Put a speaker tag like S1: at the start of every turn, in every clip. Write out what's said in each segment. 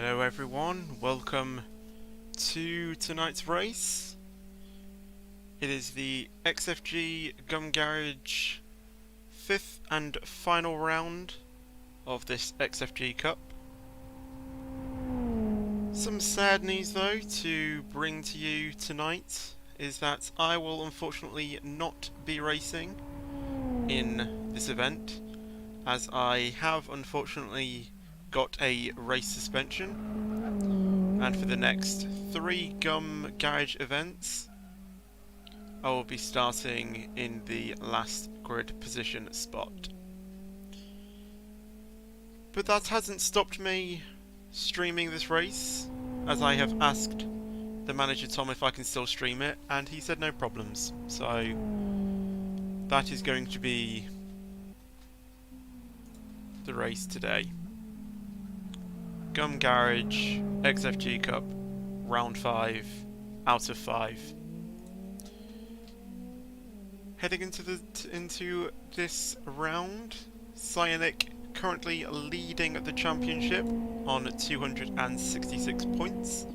S1: Hello everyone, welcome to tonight's race. It is the XFG Gum Garage 5th and final round of this XFG Cup. Some sad news though to bring to you tonight is that I will unfortunately not be racing in this event, as I have unfortunately got a race suspension, and for the next 3 Gum Garage events I will be starting in the last grid position spot. But that hasn't stopped me streaming this race, as I have asked the manager Tom if I can still stream it, and he said no problems. So that is going to be the race today. Gum Garage XFG Cup round 5 out of 5. Heading into this round, Cyanic currently leading the championship on 266 points.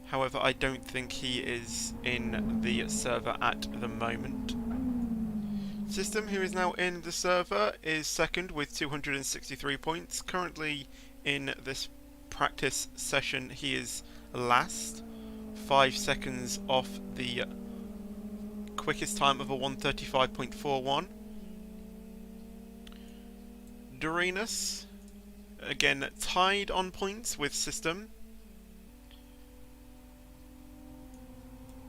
S1: However, I don't think he is in the server at the moment. System, who is now in the server, is second with 263 points. Currently in this practice session he is last, 5 seconds off the quickest time of a 135.41. Dorinus, again tied on points with System.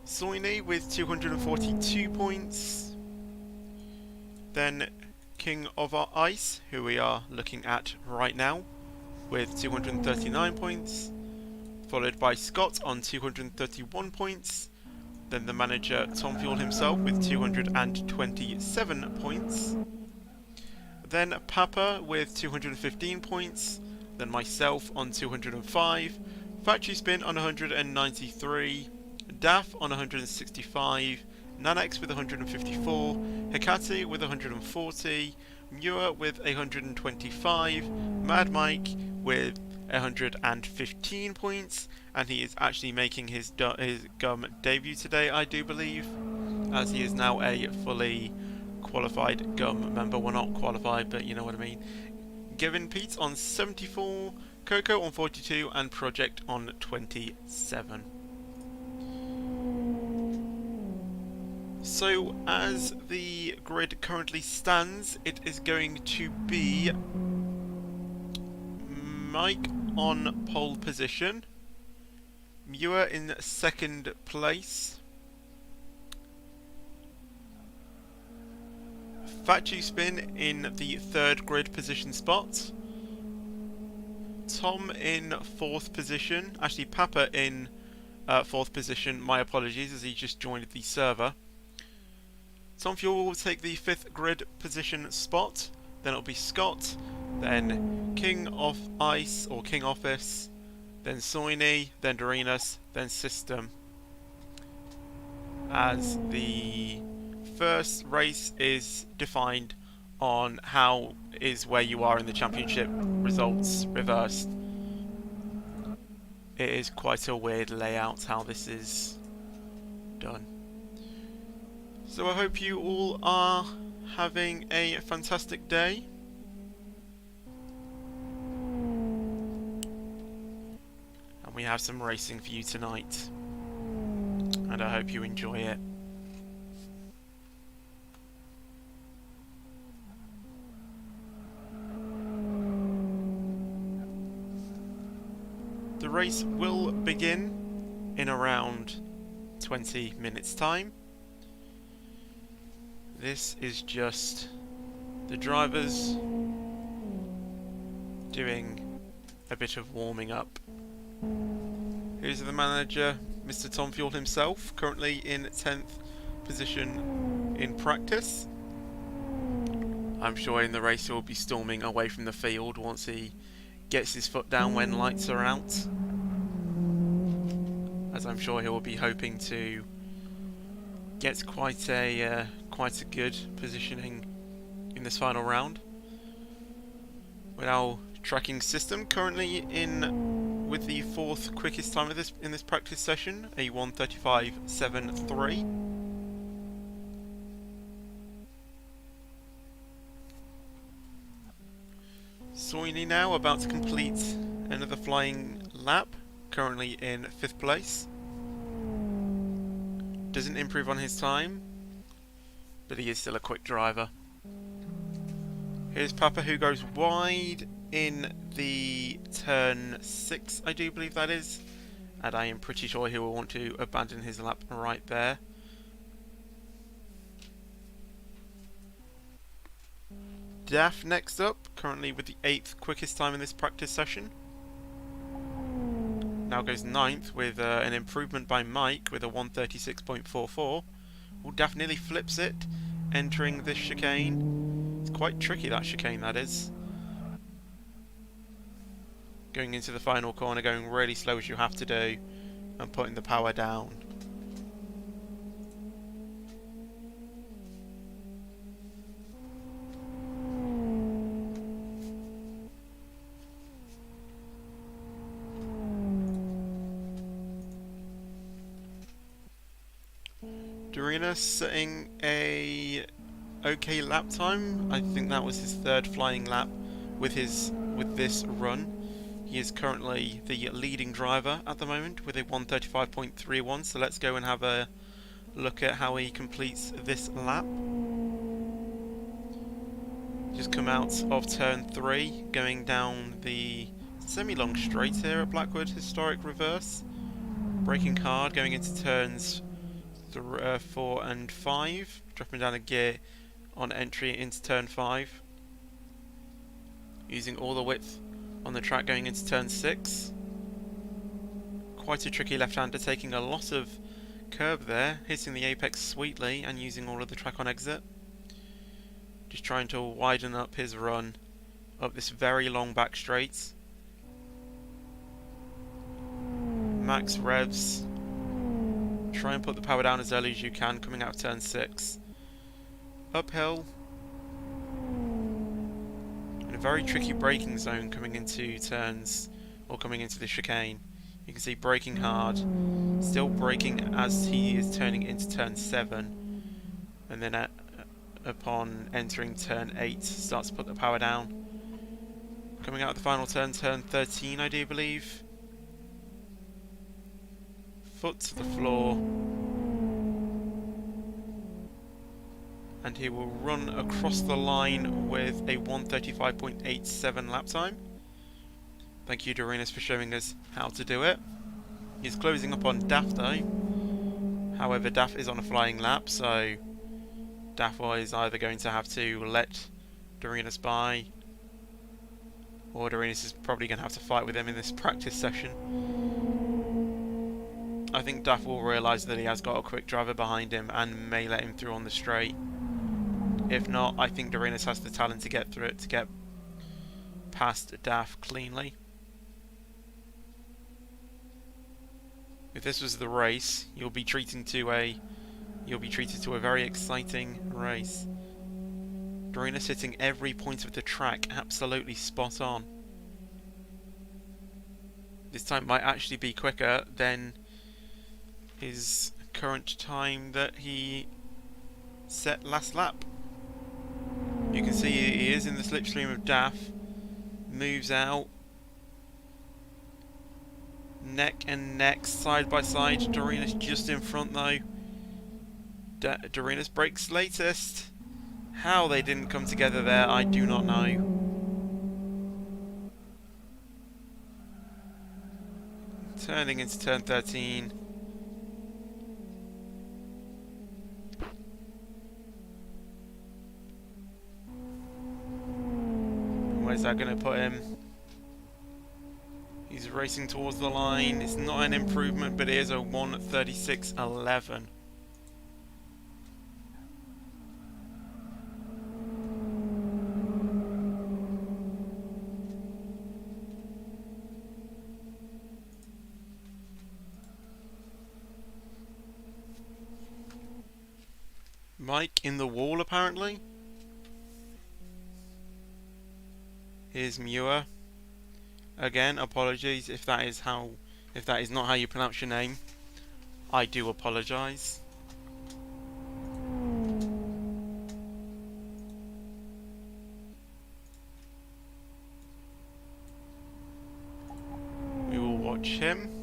S1: Soini with 242 points. Then King of our Ice, who we are looking at right now, with 239 points. Followed by Scott on 231 points. Then the manager Tom Fuel himself with 227 points. Then Papa with 215 points. Then myself on 205. Factory Spin on 193. Daff on 165. Nanex with 154. Hecate with 140. Muir with 125. Mad Mike with 115 points, and he is actually making his Gum debut today, I do believe, as he is now a fully qualified Gum member. Well, not qualified, but you know what I mean. Gavin Pete on 74, Coco on 42, and Project on 27. So, as the grid currently stands, it is going to be Mike on pole position, Muir in second place, Factory Spin in the third grid position spot, Tom in fourth position, actually Papa in fourth position, my apologies, as he just joined the server. Tom Fuel will take the fifth grid position spot, then it'll be Scott, then King of Ice or King Office, then Soini, then Dorinus, then System. As the first race is defined on how is where you are in the championship results reversed. It is quite a weird layout how this is done. So I hope you all are having a fantastic day. And we have some racing for you tonight. And I hope you enjoy it. The race will begin in around 20 minutes time. This is just the drivers doing a bit of warming up. Here's the manager, Mr. Tom Fuel himself, currently in 10th position in practice. I'm sure in the race he'll be storming away from the field once he gets his foot down when lights are out, as I'm sure he will be hoping to get quite a good positioning in this final round. We're now tracking system. Currently in with the 4th quickest time of in this practice session, a 1:35.73. Soini now about to complete another flying lap, currently in 5th place. Doesn't improve on his time, but he is still a quick driver. Here's Papa, who goes wide in the turn 6, I do believe that is, and I am pretty sure he will want to abandon his lap right there. Daff next up, currently with the 8th quickest time in this practice session. Now goes 9th with an improvement by Mike with a 1:36.44. Well, Daff nearly flips it, entering this chicane. It's quite tricky, that chicane, that is. Going into the final corner, going really slow as you have to do, and putting the power down. Dorina setting a okay lap time. I think that was his 3rd flying lap with this run. He is currently the leading driver at the moment with a 1:35.31. So let's go and have a look at how he completes this lap. Just come out of turn 3, going down the semi-long straight here at Blackwood Historic Reverse. Braking hard, going into turns 4 and 5, dropping down a gear on entry into turn 5, using all the width on the track going into turn 6. Quite a tricky left-hander, taking a lot of curb there, hitting the apex sweetly and using all of the track on exit. Just trying to widen up his run up this very long back straight. Max revs. Try and put the power down as early as you can, coming out of turn 6. Uphill. In a very tricky braking zone coming into turns, or coming into the chicane. You can see braking hard, still braking as he is turning into turn 7. And then upon entering turn 8, starts to put the power down. Coming out of the final turn, turn 13 I do believe. Foot to the floor, and he will run across the line with a 1:35.87 lap time. Thank you, Dorinus, for showing us how to do it. He's closing up on Daff though. However, Daff is on a flying lap, so Daff is either going to have to let Dorinus by, or Dorinus is probably going to have to fight with him in this practice session. I think Daff will realise that he has got a quick driver behind him and may let him through on the straight. If not, I think Dorinus has the talent to get through it, to get past Daff cleanly. If this was the race, you'll be treated to a very exciting race. Dorinus hitting every point of the track absolutely spot on. This time might actually be quicker than his current time that he set last lap. You can see he is in the slipstream of Daff, moves out, neck and neck, side by side. Dorinus just in front though. Dorinus brakes latest. How they didn't come together there, I do not know. Turning into turn 13. Where's that going to put him? He's racing towards the line. It's not an improvement, but it is a 1:36.11. Mike in the wall, apparently. Here's Muir. Again, apologies if that is not how you pronounce your name. I do apologise. We will watch him.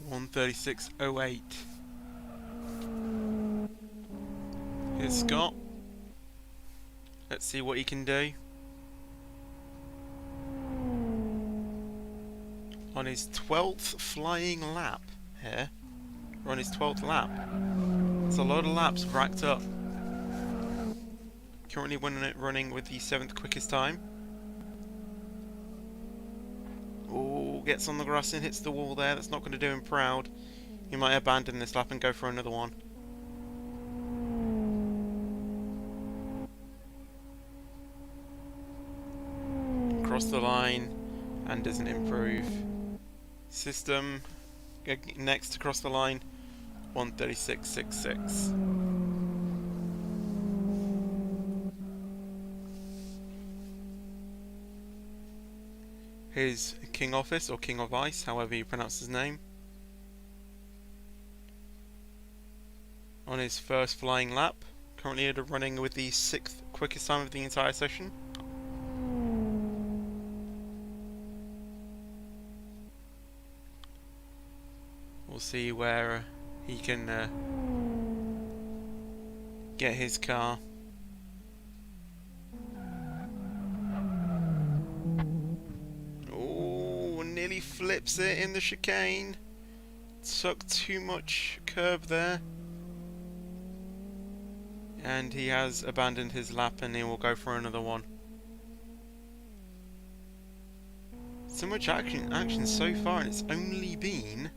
S1: .136.08. Here's Scott. Let's see what he can do. On his 12th flying lap here. We're on his 12th lap. It's a lot of laps racked up. Currently running with the 7th quickest time. Oh, gets on the grass and hits the wall there. That's not going to do him proud. He might abandon this lap and go for another one. Across the line and doesn't improve. System next across the line, 136.66. Here's King Office, or King of Ice, however you pronounce his name. On his first flying lap, currently running with the 6th quickest time of the entire session. We'll see where he can get his car. Oh, nearly flips it in the chicane. Took too much curb there. And he has abandoned his lap and he will go for another one. So much action so far, and it's only been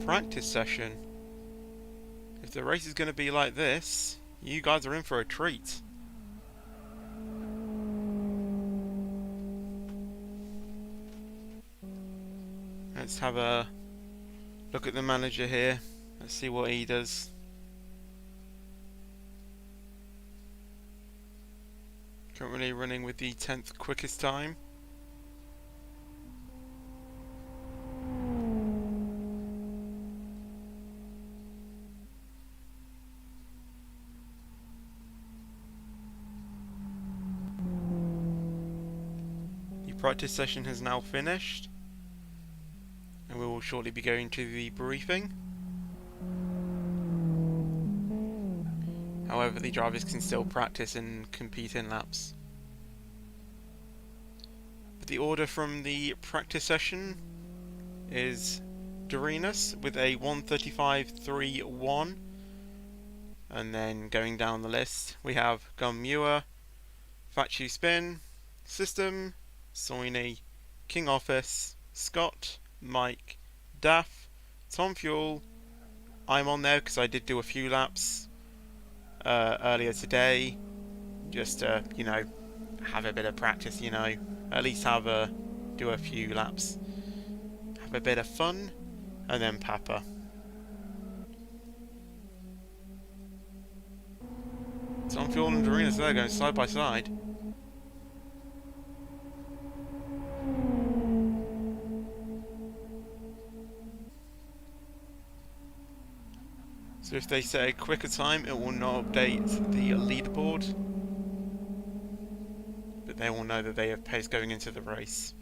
S1: practice session. If the race is going to be like this, you guys are in for a treat. Let's have a look at the manager here. Let's see what he does. Currently running with the 10th quickest time. Practice session has now finished, and we will shortly be going to the briefing. However, the drivers can still practice and compete in laps. But the order from the practice session is Dorinus with a 135.31, and then going down the list we have Gummuir, Facu Spin, System, Soini, King Office, Scott, Mike, Daff, Tom Fuel. I'm on there because I did do a few laps earlier today, just to, have a bit of practice, at least do a few laps, have a bit of fun, and then Papa. Tom Fuel and Dorinus there going side by side. So if they set a quicker time, it will not update the leaderboard, but they will know that they have pace going into the race.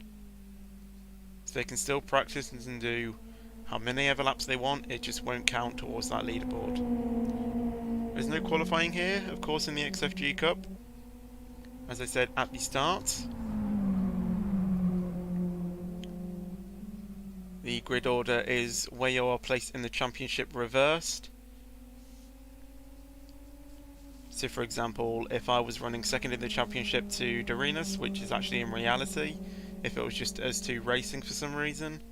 S1: So they can still practice and do how many ever laps they want, it just won't count towards that leaderboard. There's no qualifying here, of course, in the XFG Cup, as I said at the start. The grid order is where you are placed in the championship reversed. So for example, if I was running second in the championship to Darinas, which is actually in reality, if it was just us two racing for some reason,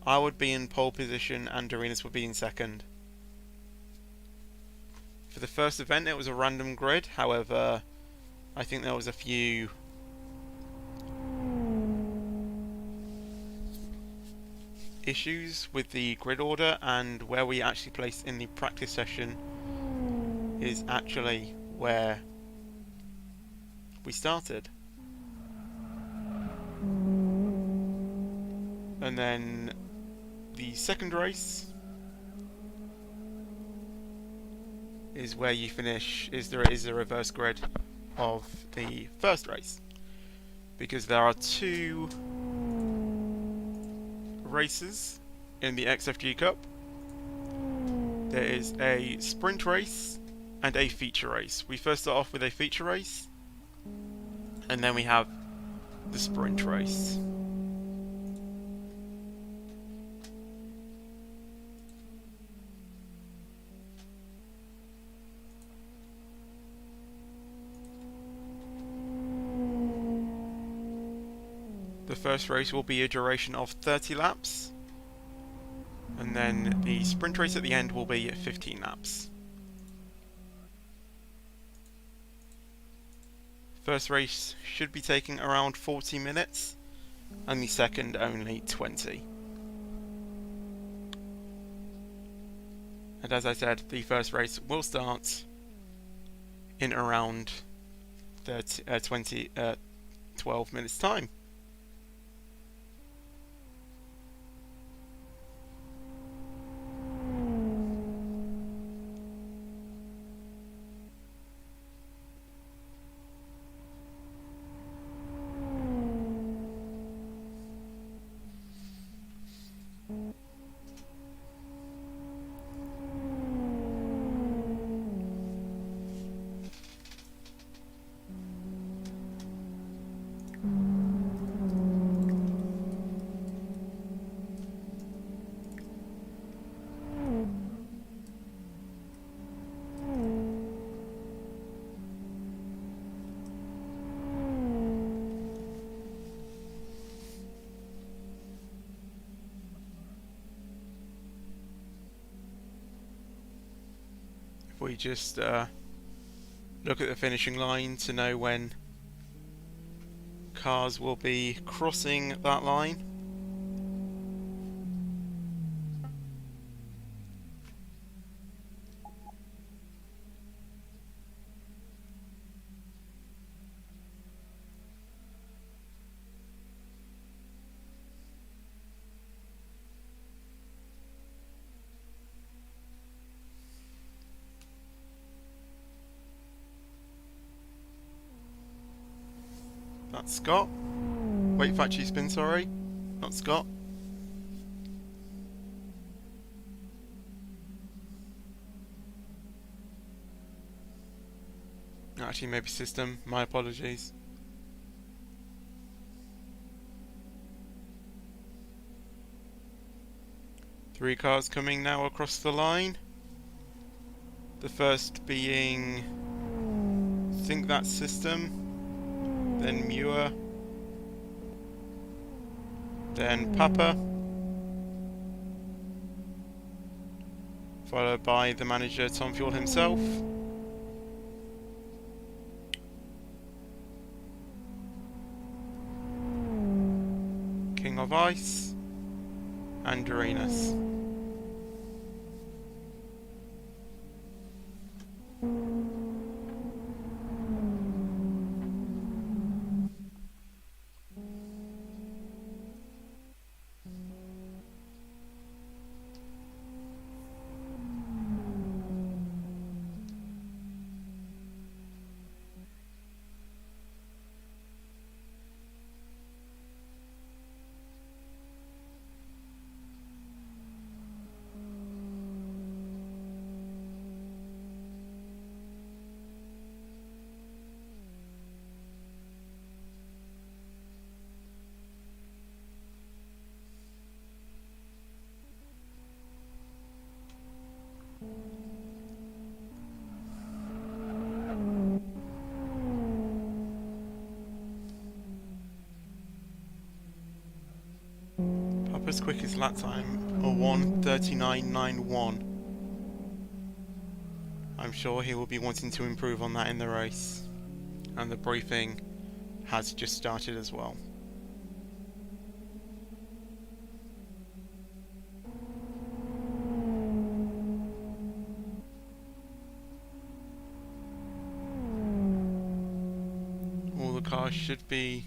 S1: I would be in pole position and Darinas would be in second. For the first event it was a random grid, however I think there was a few issues with the grid order, and where we actually placed in the practice session is actually where we started. And then the second race is where you finish, is the reverse grid of the first race, because there are two races in the XFG Cup. There is a sprint race and a feature race. We first start off with a feature race, and then we have the sprint race. The first race will be a duration of 30 laps, and then the sprint race at the end will be 15 laps. First race should be taking around 40 minutes, and the second only 20. And as I said, the first race will start in around 12 minutes time. We just look at the finishing line to know when cars will be crossing that line. That's Scott. Wait, factory spin, sorry. Not Scott. Actually, maybe system. My apologies. Three cars coming now across the line. The first being, I think that's system. Then Muir, then Papa, followed by the manager Tom Fuel himself, King of Ice, and Darinas. first quickest lap time of 1:39.91. I'm sure he will be wanting to improve on that in the race. And the briefing has just started as well. All the cars should be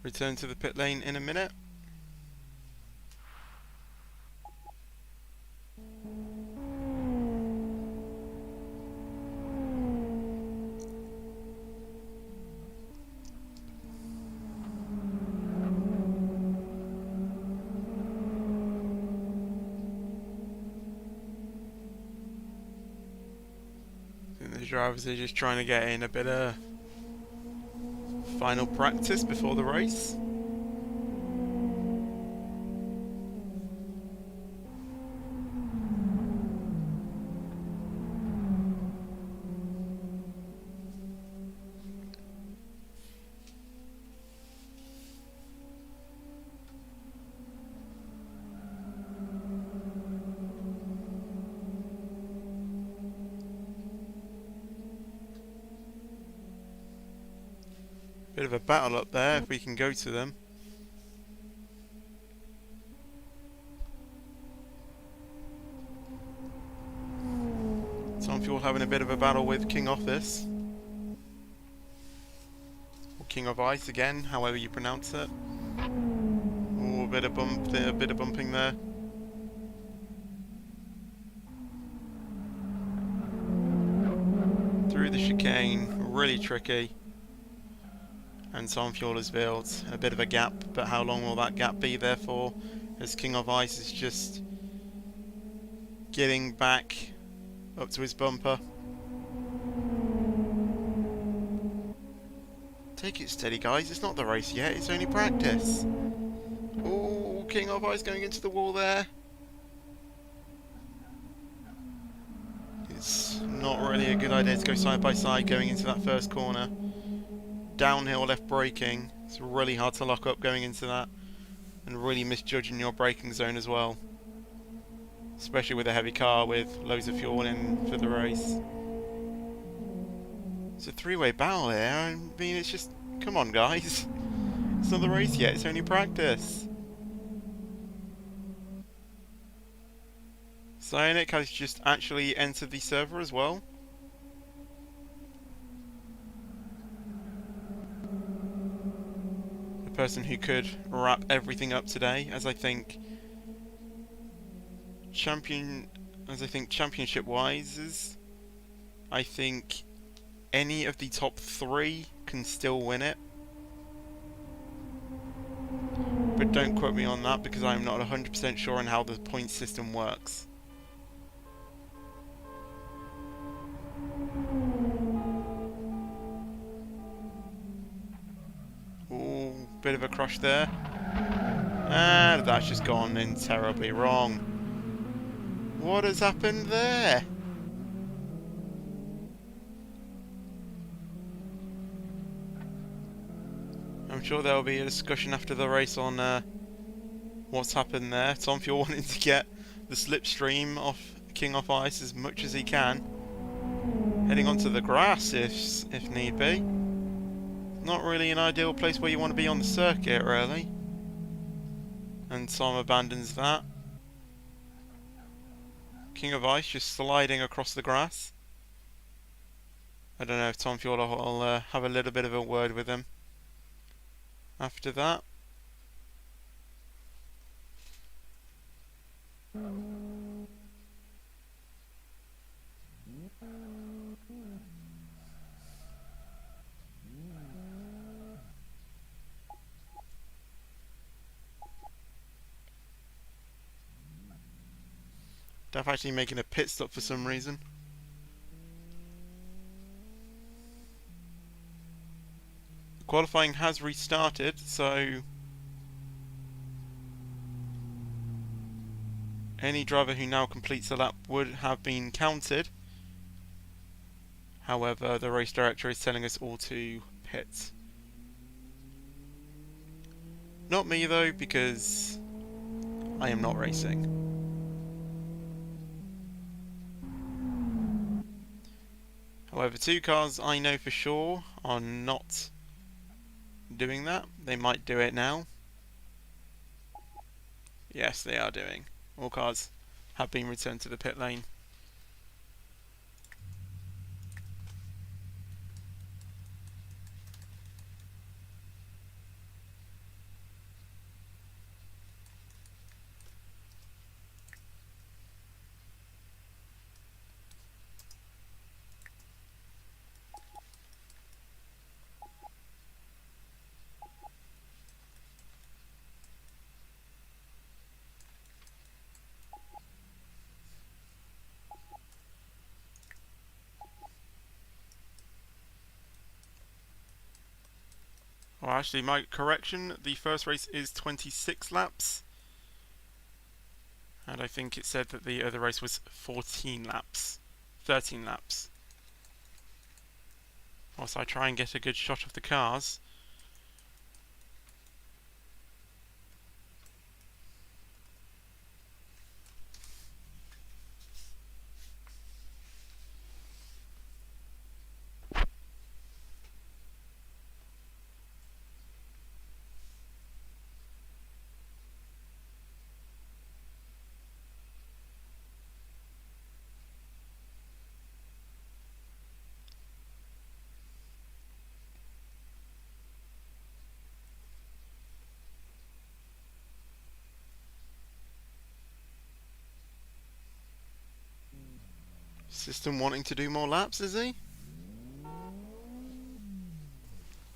S1: returned to the pit lane in a minute. The drivers are just trying to get in a bit of final practice before the race. Bit of a battle up there if we can go to them. Tom Fuel having a bit of a battle with King Office. Or King of Ice again, however you pronounce it. Oh, a bit of bumping there. Through the chicane, really tricky. And Tom Fuel has built a bit of a gap, but how long will that gap be there for? As King of Ice is just getting back up to his bumper. Take it steady, guys. It's not the race yet. It's only practice. Oh, King of Ice going into the wall there. It's not really a good idea to go side by side going into that first corner. Downhill left braking. It's really hard to lock up going into that, and really misjudging your braking zone as well, especially with a heavy car with loads of fuel in for the race. It's a three-way battle here. I mean, it's just, come on guys, it's not the race yet, it's only practice. Cyanic has just actually entered the server as well. Person who could wrap everything up today, as I think championship wise, I think any of the top 3 can still win it, but don't quote me on that because I'm not 100% sure on how the point system works. Bit of a crush there, and that's just gone in terribly wrong. What has happened there? I'm sure there will be a discussion after the race on what's happened there. Tom Fuel wanting to get the slipstream off King of Ice as much as he can, heading onto the grass if need be. Not really an ideal place where you want to be on the circuit, really. And Tom abandons that. King of Ice just sliding across the grass. I don't know if Tom Fuel will have a little bit of a word with him after that. Duff actually making a pit stop for some reason. Qualifying has restarted, so any driver who now completes a lap would have been counted. However, the race director is telling us all to pit. Not me though, because I am not racing. However, two cars I know for sure are not doing that. They might do it now. Yes, they are doing. All cars have been returned to the pit lane. Well, actually, my correction, the first race is 26 laps. And I think it said that the other race was 14 laps. 13 laps. Whilst I try and get a good shot of the cars. System wanting to do more laps, is he?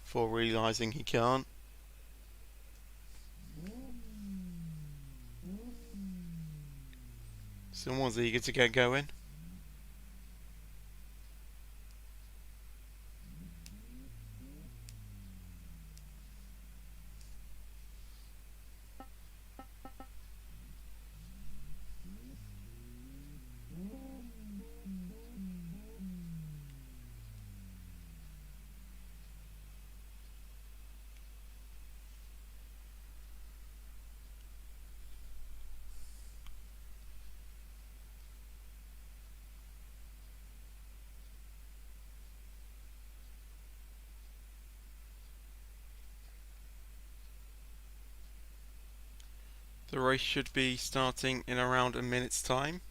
S1: Before realising he can't. Someone's eager to get going. The race should be starting in around a minute's time.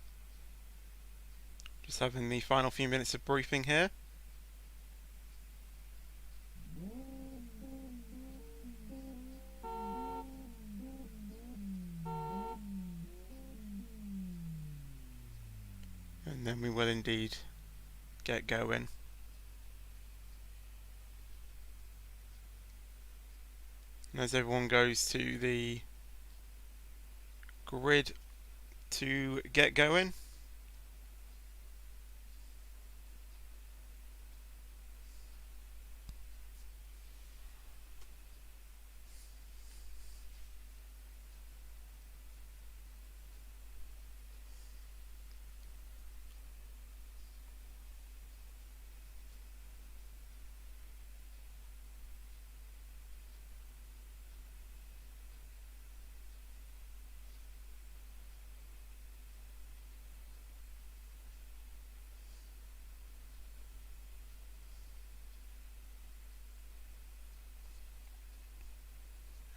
S1: Just having the final few minutes of briefing here. And then we will indeed get going. And as everyone goes to the grid to get going.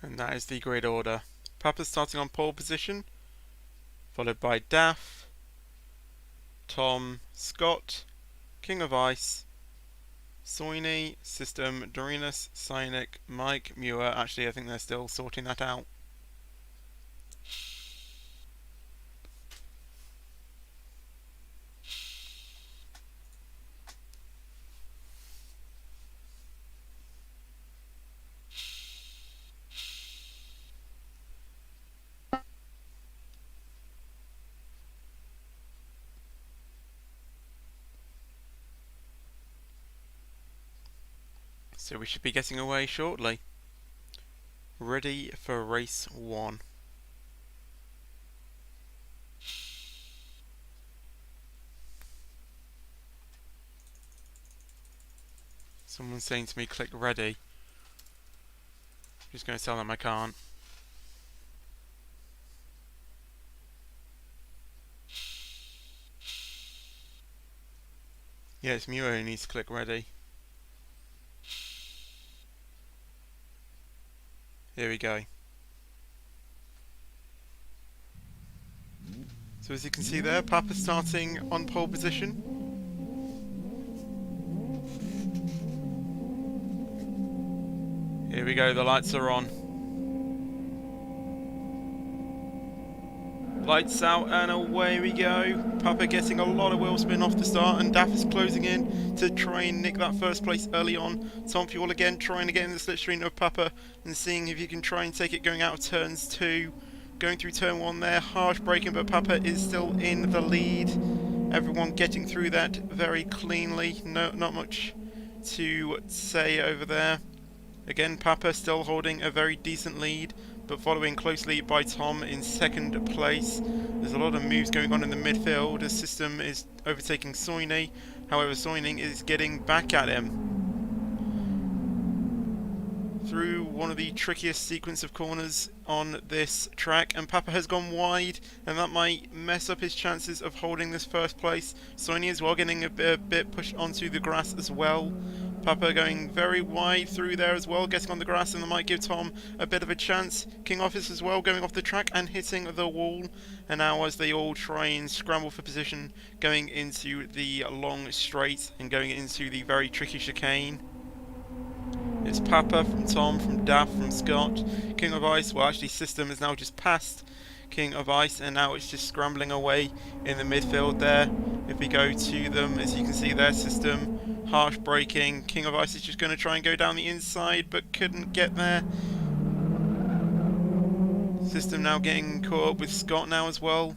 S1: And that is the grid order. Papa starting on pole position, followed by Daff, Tom, Scott, King of Ice, Soini, System, Dorinus, Cynic, Mike, Muir. Actually, I think they're still sorting that out. So we should be getting away shortly. Ready for race 1. Someone's saying to me, click ready. I'm just going to tell them I can't. Yeah, it's Muir who needs to click ready. Here we go. So as you can see there, Papa starting on pole position. Here we go, the lights are on. Lights out and away we go. Papa getting a lot of wheel spin off the start, and Daff is closing in to try and nick that first place early on. Tom Fuel again trying to get in the slipstream of Papa and seeing if you can try and take it going out of turns 2. Going through turn 1 there, harsh braking, but Papa is still in the lead. Everyone getting through that very cleanly. No, not much to say over there. Again, Papa still holding a very decent lead, but following closely by Tom in second place. There's a lot of moves going on in the midfield. The system is overtaking Soini. However, Soini is getting back at him through one of the trickiest sequence of corners on this track, and Papa has gone wide, and that might mess up his chances of holding this first place. Soini as well getting a bit pushed onto the grass as well. Papa going very wide through there as well, getting on the grass, and that might give Tom a bit of a chance. King Office as well going off the track and hitting the wall. And now as they all try and scramble for position, going into the long straight and going into the very tricky chicane. It's Papa from Tom, from Daff, from Scott. King of Ice, well actually System has now just passed King of Ice, and now it's just scrambling away in the midfield there. If we go to them, as you can see there, System, harsh braking. King of Ice is just going to try and go down the inside, but couldn't get there. System now getting caught up with Scott now as well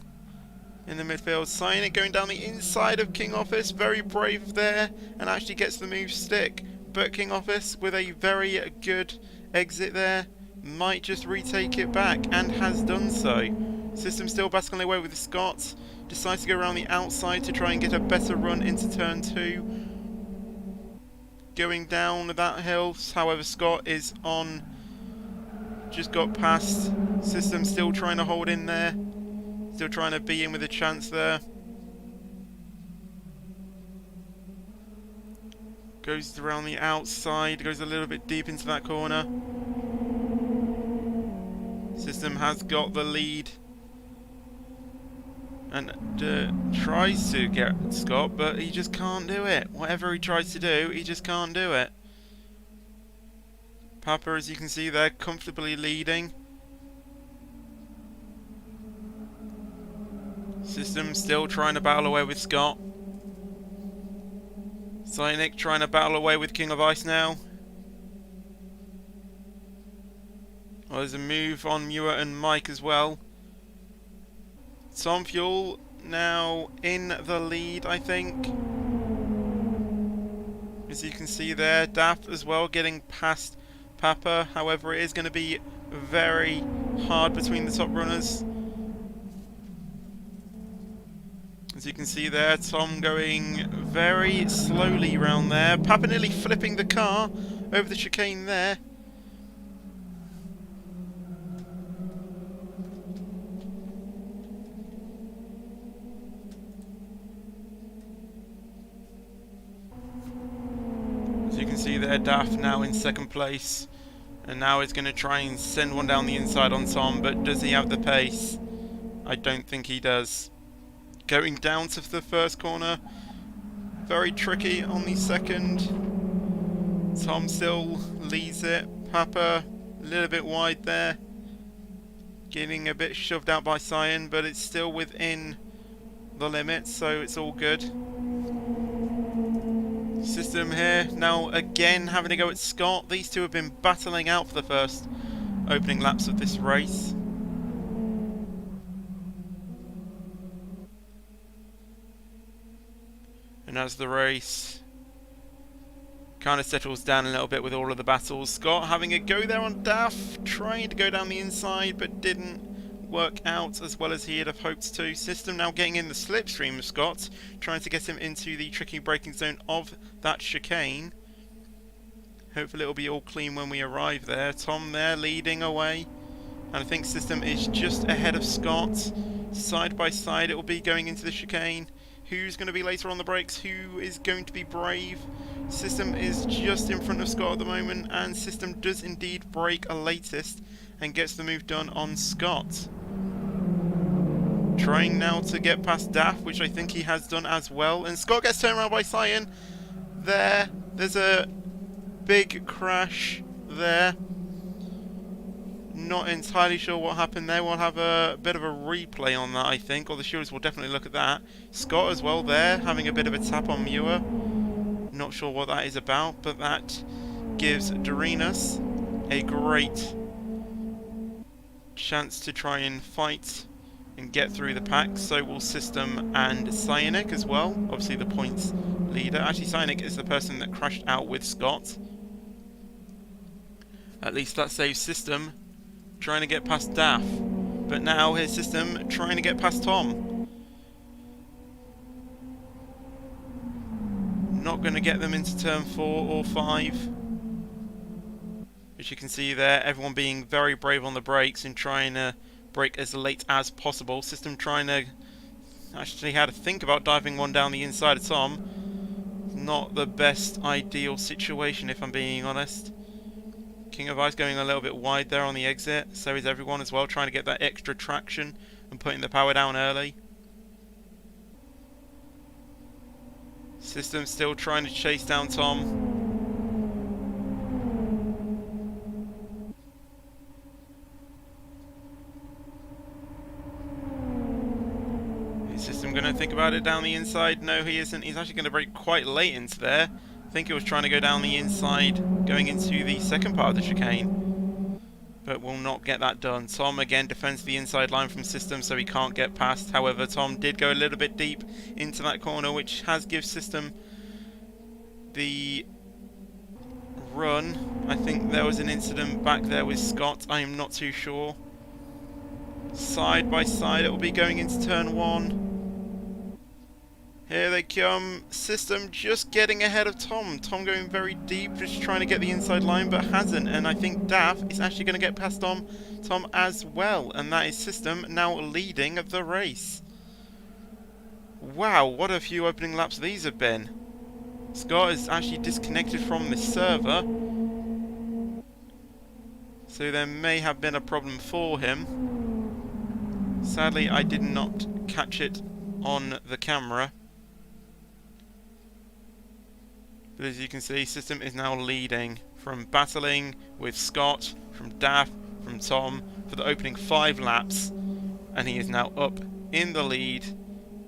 S1: in the midfield. Cyanide going down the inside of King Office, very brave there, and actually gets the move stick. But King Office with a very good exit there might just retake it back, and has done so. System still battling away with Scott. Decides to go around the outside to try and get a better run into turn 2. Going down that hill, however Scott is on, just got past. System still trying to hold in there. Still trying to be in with a chance there. Goes around the outside, goes a little bit deep into that corner. System has got the lead. And tries to get Scott, but he just can't do it. Whatever he tries to do, he just can't do it. Papa, as you can see there, comfortably leading. System still trying to battle away with Scott. Cynic trying to battle away with King of Ice now. Well, there's a move on Muir and Mike as well. Tom Fuel now in the lead, I think. As you can see there, Daff as well getting past Papa. However, it is going to be very hard between the top runners. As you can see there, Tom going very slowly round there. Papa nearly flipping the car over the chicane there. As you can see there, Daff now in second place. And now he's going to try and send one down the inside on Tom, but does he have the pace? I don't think he does. Going down to the first corner, very tricky on the second. Tom still leads it. Papa a little bit wide there, getting a bit shoved out by Cyan, but it's still within the limit, so it's all good. System here now again having to go at Scott. These two have been battling out for the first opening laps of this race. And as the race kind of settles down a little bit with all of the battles, Scott having a go there on Daff, trying to go down the inside but didn't work out as well as he had hoped to. System now getting in the slipstream of Scott, trying to get him into the tricky braking zone of that chicane. Hopefully it'll be all clean when we arrive there. Tom there leading away, and I think System is just ahead of Scott. Side by side it will be going into the chicane. Who's going to be later on the brakes? Who is going to be brave? System is just in front of Scott at the moment, and System does indeed brake a latest and gets the move done on Scott. Trying now to get past Daff, which I think he has done as well, and Scott gets turned around by Cyan. There's a big crash there. Not entirely sure what happened there. We'll have a bit of a replay on that, I think, or the shooters will definitely look at that. Scott as well there, having a bit of a tap on Muir. Not sure what that is about, but that gives Dorinus a great chance to try and fight and get through the pack. So will System and Cyanic as well, obviously the points leader. Actually, Cyanic is the person that crashed out with Scott. At least that saves System trying to get past Daff. But now here's System trying to get past Tom. Not going to get them into turn 4 or 5. As you can see there, everyone being very brave on the brakes and trying to brake as late as possible. System trying to actually had to think about diving one down the inside of Tom. Not the best ideal situation, if I'm being honest. King of Ice going a little bit wide there on the exit. So is everyone as well, trying to get that extra traction and putting the power down early. System still trying to chase down Tom. Is System going to think about it down the inside? No, he isn't. He's actually going to brake quite late into there. I think he was trying to go down the inside, going into the second part of the chicane, but will not get that done. Tom again defends the inside line from System, so he can't get past. However, Tom did go a little bit deep into that corner, which has given System the run. I think there was an incident back there with Scott. I am not too sure. Side by side, it will be going into turn 1. Here they come. System just getting ahead of Tom. Tom going very deep, just trying to get the inside line, but hasn't. And I think Daff is actually going to get past Tom as well. And that is System now leading the race. Wow, what a few opening laps these have been. Scott is actually disconnected from the server, so there may have been a problem for him. Sadly, I did not catch it on the camera. But as you can see, System is now leading from battling with Scott, from Daff, from Tom for the opening 5 laps, and he is now up in the lead,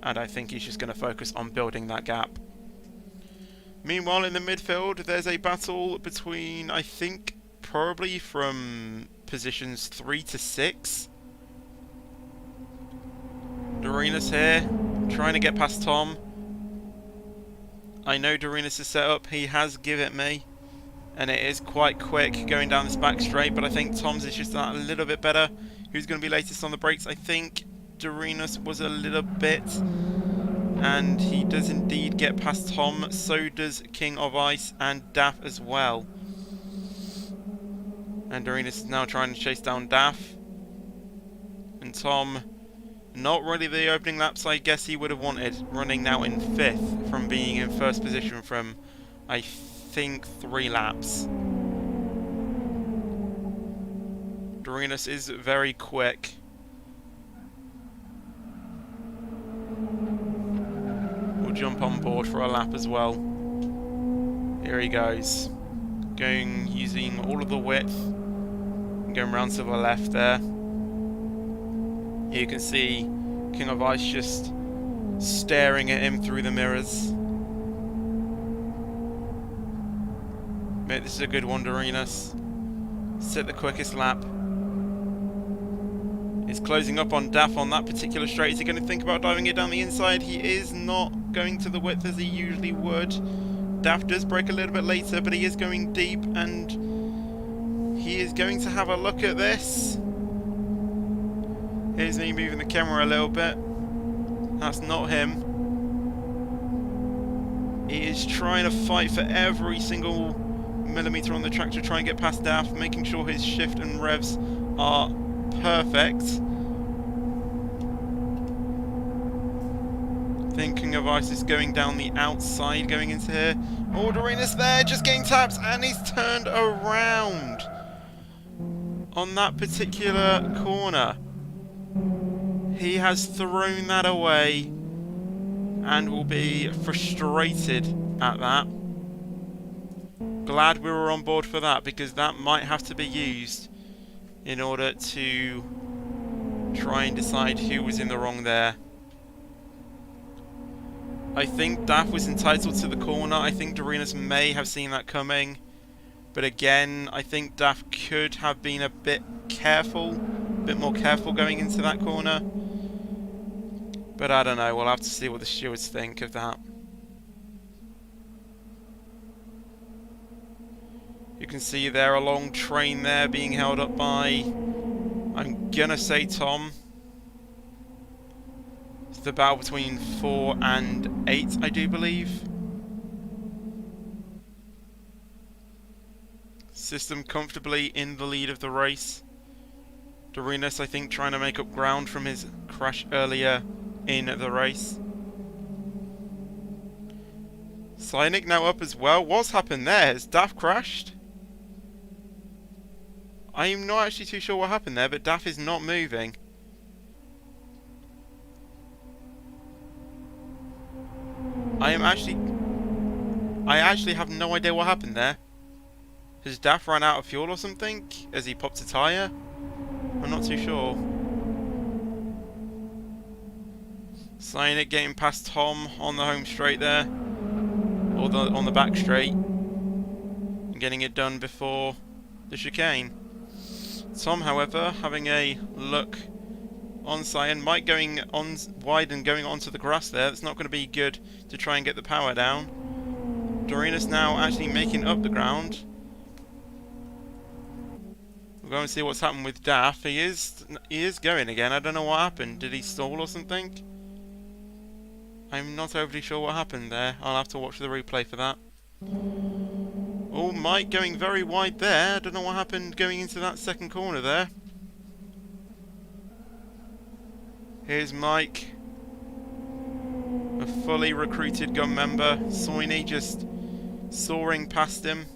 S1: and I think he's just going to focus on building that gap. Meanwhile, in the midfield, there's a battle between, I think, probably from positions 3 to 6. Dorinus here, trying to get past Tom. I know Dorinus is set up, he has give it me, and it is quite quick going down this back straight, but I think Tom's is just a little bit better. Who's going to be latest on the brakes? I think Dorinus was a little bit, and he does indeed get past Tom. So does King of Ice and Daff as well. And Dorinus is now trying to chase down Daff. And Tom, not really the opening laps I guess he would have wanted, running now in 5th from being in 1st position from, I think, 3 laps. Dorinus is very quick. Jump on board for a lap as well. Here he goes. Using all of the width. Going round to the left there. Here you can see King of Ice just staring at him through the mirrors. Mate, this is a good one, Dorinus. Set the quickest lap. He's closing up on Daff on that particular straight. Is he going to think about diving it down the inside? He is not going to the width as he usually would. Daff does brake a little bit later, but he is going deep, and he is going to have a look at this. Here's me moving the camera a little bit. That's not him. He is trying to fight for every single millimetre on the track to try and get past Daff, making sure his shift and revs are perfect. think King of Ice is going down the outside, going into here. Oh, Dorena's there, just getting tapped, and he's turned around on that particular corner. He has thrown that away and will be frustrated at that. Glad we were on board for that, because that might have to be used in order to try and decide who was in the wrong there. I think Daff was entitled to the corner. I think Dorenas may have seen that coming. But again, I think Daff could have been a bit more careful going into that corner. But I don't know, we'll have to see what the stewards think of that. You can see there a long train there being held up by, I'm gonna say Tom. It's the battle between 4 and 8, I do believe. System comfortably in the lead of the race. Dorenas, I think, trying to make up ground from his crash earlier in the race. Cynic now up as well. What's happened there? Has Daff crashed? I'm not actually too sure what happened there, but Daff is not moving. I actually have no idea what happened there. Has Daff run out of fuel or something? Has he popped a tyre? I'm not too sure. Cynic getting past Tom on the home straight there. Or on the back straight. And getting it done before the chicane. Tom, however, having a look on Cyan. Mike going on wide and going onto the grass there. That's not going to be good to try and get the power down. Dorenas now actually making up the ground. We'll go and see what's happened with Daff. He is going again. I don't know what happened. Did he stall or something? I'm not overly sure what happened there. I'll have to watch the replay for that. Oh, Mike going very wide there. I don't know what happened going into that second corner there. Here's Mike. A fully recruited gun member. Soini just soaring past him.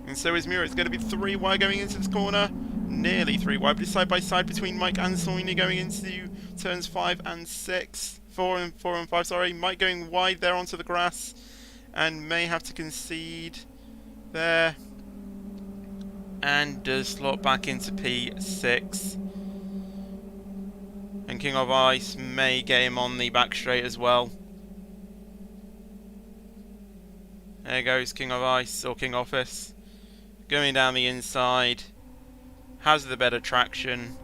S1: And so is Muir. It's going to be 3 wide going into this corner. Nearly 3 wide, but it's side by side between Mike and Soini going into turns 5 and 6. 4 and 5, sorry. Mike going wide there onto the grass. And may have to concede there. And does slot back into P6. And King of Ice may get him on the back straight as well. There goes King of Ice, or King Office. Going down the inside. Has the better traction.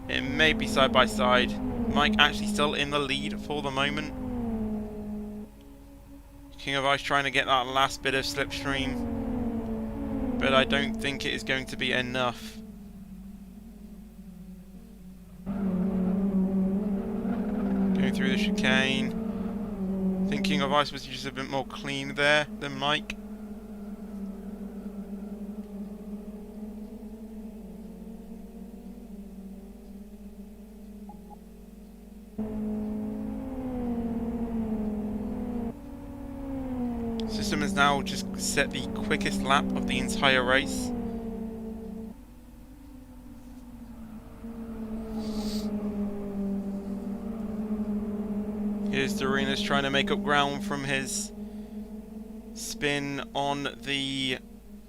S1: It may be side by side. Mike actually still in the lead for the moment. King of Ice trying to get that last bit of slipstream. But I don't think it is going to be enough. Going through the chicane. I think King of Ice was just a bit more clean there than Mike. System has now just set the quickest lap of the entire race. Here's Dorenas trying to make up ground from his spin on the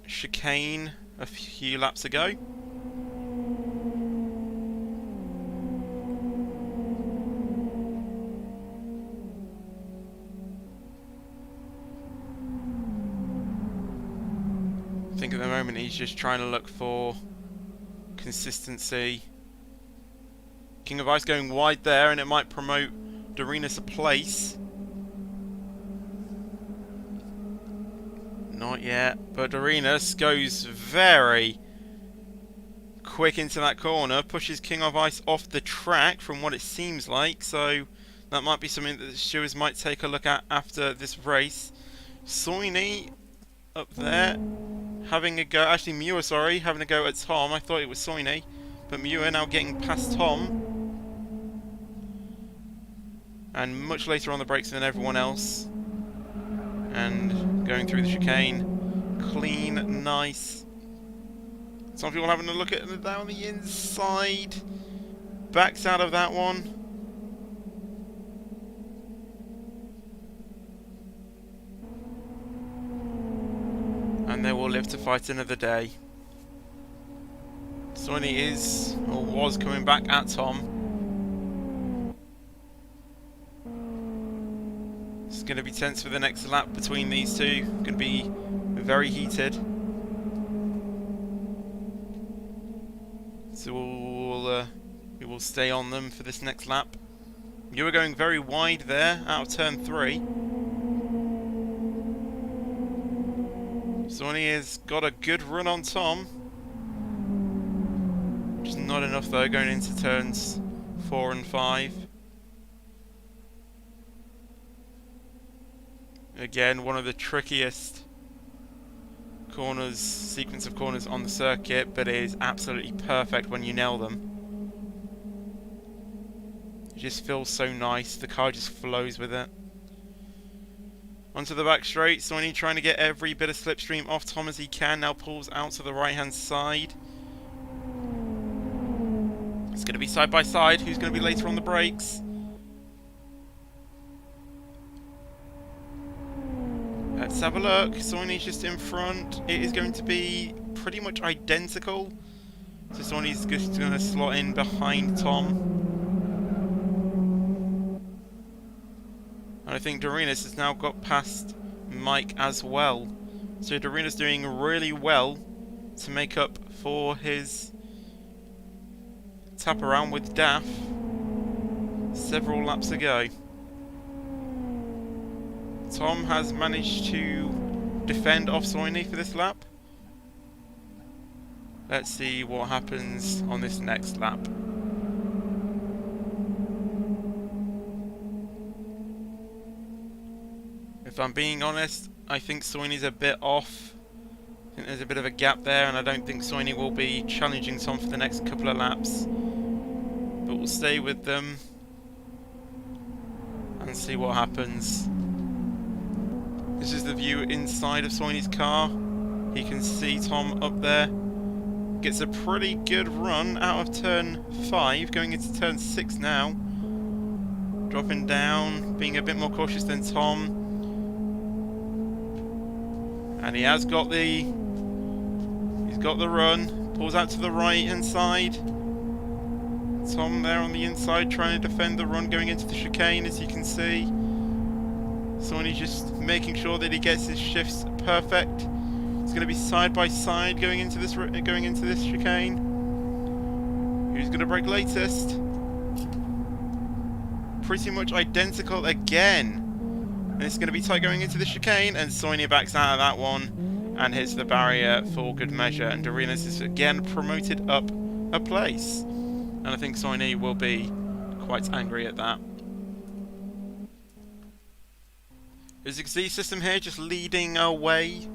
S1: chicane a few laps ago. I think at the moment he's just trying to look for consistency. King of Ice going wide there, and it might promote Dorenas a place. Not yet, but Dorenas goes very quick into that corner, pushes King of Ice off the track from what it seems like, so that might be something that the stewards might take a look at after this race. Soini up there, having a go, actually Muir, sorry, having a go at Tom. I thought it was Soini, but Muir now getting past Tom. and much later on the brakes than everyone else. And going through the chicane, clean, nice. Some people having a look at it down the inside. Backs out of that one. And they will live to fight another day. Soini is, or was, coming back at Tom. It's going to be tense for the next lap between these two. Going to be very heated. So we will stay on them for this next lap. You were going very wide there, out of turn 3. Soini has got a good run on Tom. Just not enough though, going into turns 4 and 5. Again, one of the trickiest corners, sequence of corners on the circuit, but it is absolutely perfect when you nail them. It just feels so nice, the car just flows with it. Onto the back straight, Soini trying to get every bit of slipstream off Tom as he can, now pulls out to the right hand side. It's going to be side by side, who's going to be later on the brakes? Let's have a look, Soini's just in front. It is going to be pretty much identical. So Soini's just going to slot in behind Tom. And I think Dorinas has now got past Mike as well. So Dorinas doing really well to make up for his tap around with Daff several laps ago. Tom has managed to defend off Soini for this lap. Let's see what happens on this next lap. If I'm being honest, I think Soini's a bit off. I think there's a bit of a gap there, and I don't think Soini will be challenging Tom for the next couple of laps. But we'll stay with them and see what happens. This is the view inside of Soini's car. He can see Tom up there. Gets a pretty good run out of turn 5, going into turn 6 now. Dropping down, being a bit more cautious than Tom. And he has got the... he's got the run. Pulls out to the right hand side. Tom there on the inside trying to defend the run going into the chicane, as you can see. Soini's just making sure that he gets his shifts perfect. It's going to be side by side going into this chicane. Who's going to brake latest? Pretty much identical again. And it's going to be tight going into the chicane, and Soini backs out of that one and hits the barrier for good measure. And Dorinas is again promoted up a place. And I think Soini will be quite angry at that. There's the Z system here just leading away.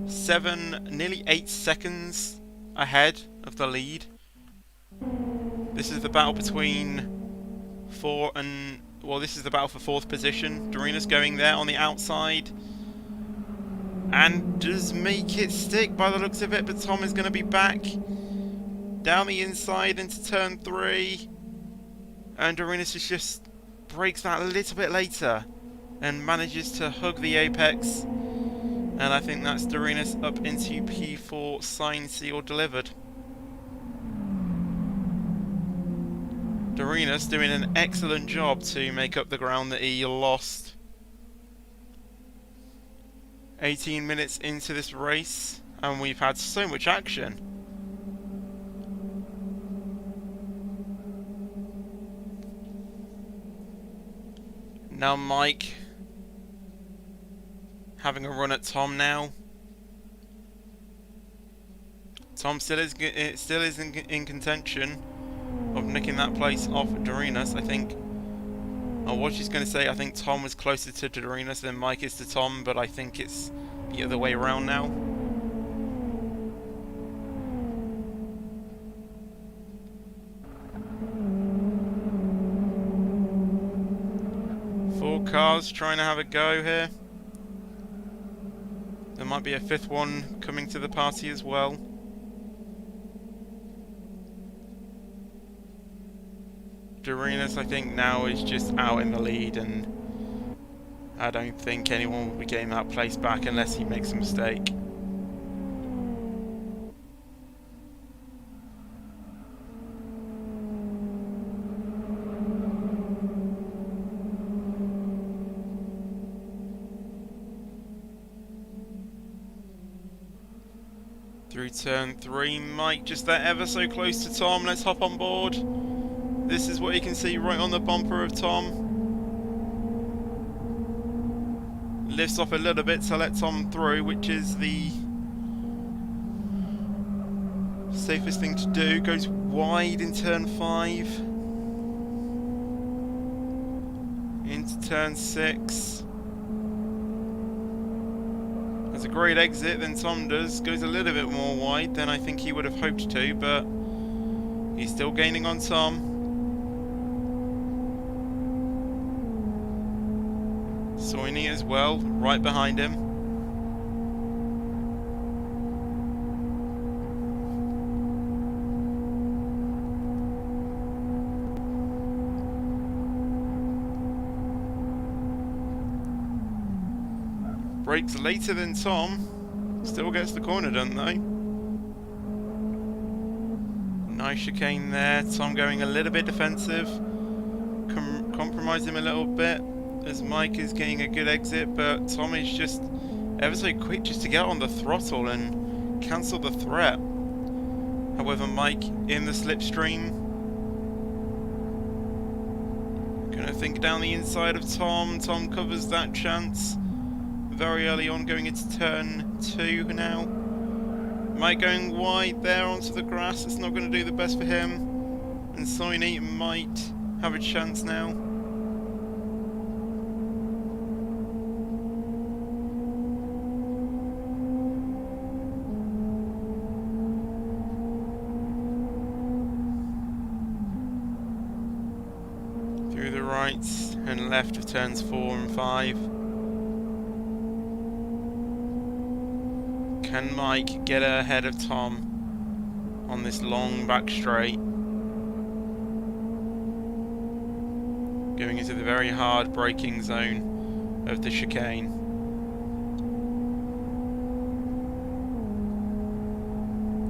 S1: 7, nearly 8 seconds ahead of the lead. This is the battle between 4 and... well, this is the battle for 4th position. Dorinas going there on the outside. And does make it stick by the looks of it, but Tom is going to be back. Down the inside into turn 3. And Dorinas just breaks that a little bit later. And manages to hug the apex. And I think that's Dorinas up into P4, signed, sealed, delivered. Dorinas doing an excellent job to make up the ground that he lost. 18 minutes into this race, and we've had so much action. Now Mike having a run at Tom now. Tom still is in contention of nicking that place off Dorinas. I think, oh, what she's going to say, I think Tom was closer to Dorinas than Mike is to Tom, but I think it's the other way around now. cars trying to have a go here. There might be a fifth one coming to the party as well. Dorinas, I think, now is just out in the lead, and I don't think anyone will be getting that place back unless he makes a mistake. Through turn 3, Mike just there ever so close to Tom. Let's hop on board. This is what you can see right on the bumper of Tom. Lifts off a little bit to let Tom through, which is the safest thing to do. Goes wide in turn 5. Into turn 6. Has a great exit than Tom does. Goes a little bit more wide than I think he would have hoped to, but he's still gaining on Tom. Soini as well, right behind him. Brakes later than Tom. Still gets the corner done though. Nice chicane there. Tom going a little bit defensive. Compromise him a little bit as Mike is getting a good exit, but Tom is just ever so quick just to get on the throttle and cancel the threat. However, Mike in the slipstream. Gonna think down the inside of Tom. Tom covers that chance very early on, going into turn 2 now. Mike going wide there onto the grass. It's not going to do the best for him. And Soini might have a chance now. Through the right and left of turns 4 and 5. Can Mike get ahead of Tom on this long back straight? Going into the very hard braking zone of the chicane.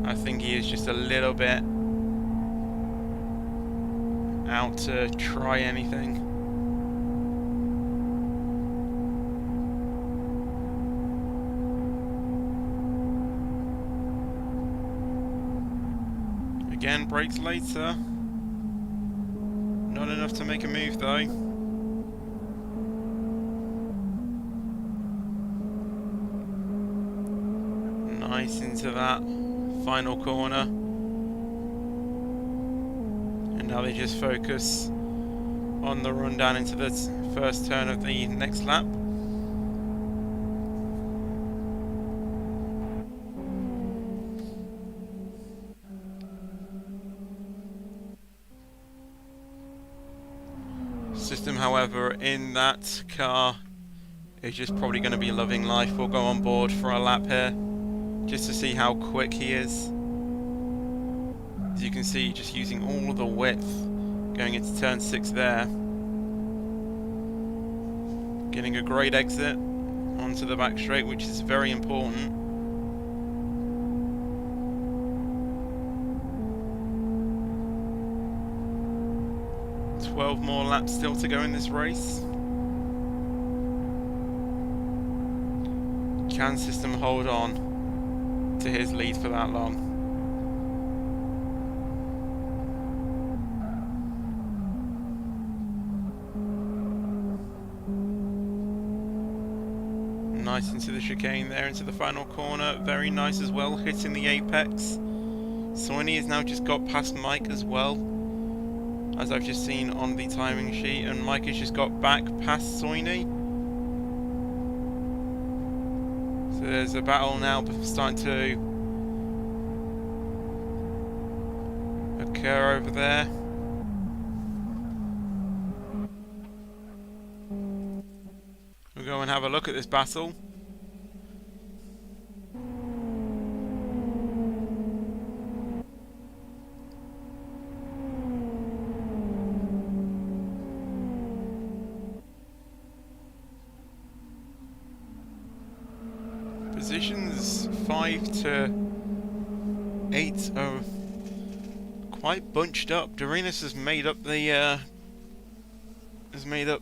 S1: I think he is just a little bit out to try anything. Again, brakes later. Not enough to make a move though. Nice into that final corner. And now they just focus on the run down into the first turn of the next lap. System, however, in that car is just probably going to be loving life. We'll go on board for a lap here just to see how quick he is. As you can see, just using all the width going into turn 6 there. Getting a great exit onto the back straight, which is very important. 12 more laps still to go in this race. Can System hold on to his lead for that long? Nice into the chicane there, into the final corner. Very nice as well, hitting the apex. Soini has now just got past Mike as well, as I've just seen on the timing sheet, and Mike has just got back past Soini. So there's a battle now starting to occur over there. We'll go and have a look at this battle. Positions 5 to 8 are quite bunched up. Dorenas has made up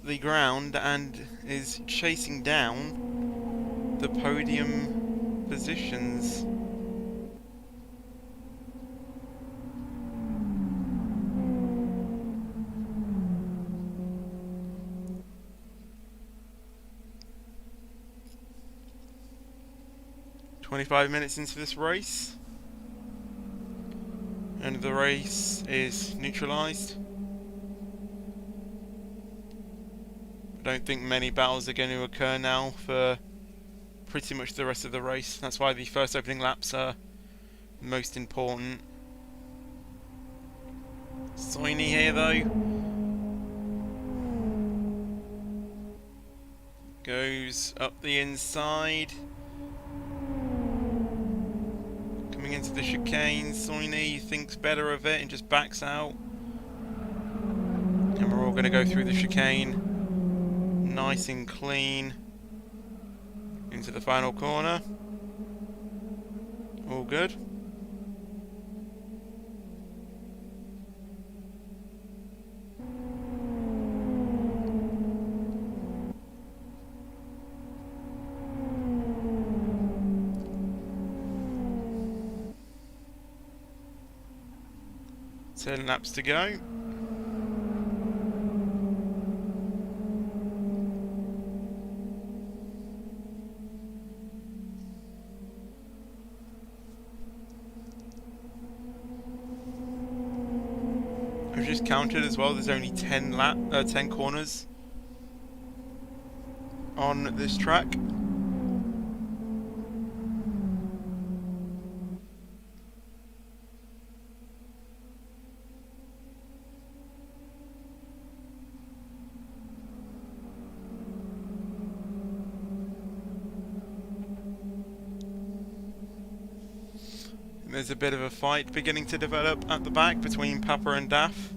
S1: the ground and is chasing down the podium positions. "25 minutes into this race, and the race is neutralised. I don't think many battles are going to occur now for pretty much the rest of the race. That's why the first opening laps are most important. Soini here though goes up the inside. Coming into the chicane, Soini thinks better of it and just backs out. And we're all going to go through the chicane nice and clean into the final corner. All good. Ten laps to go. I've just counted as well, there's only 10 corners on this track. There's a bit of a fight beginning to develop at the back between Papa and Daff.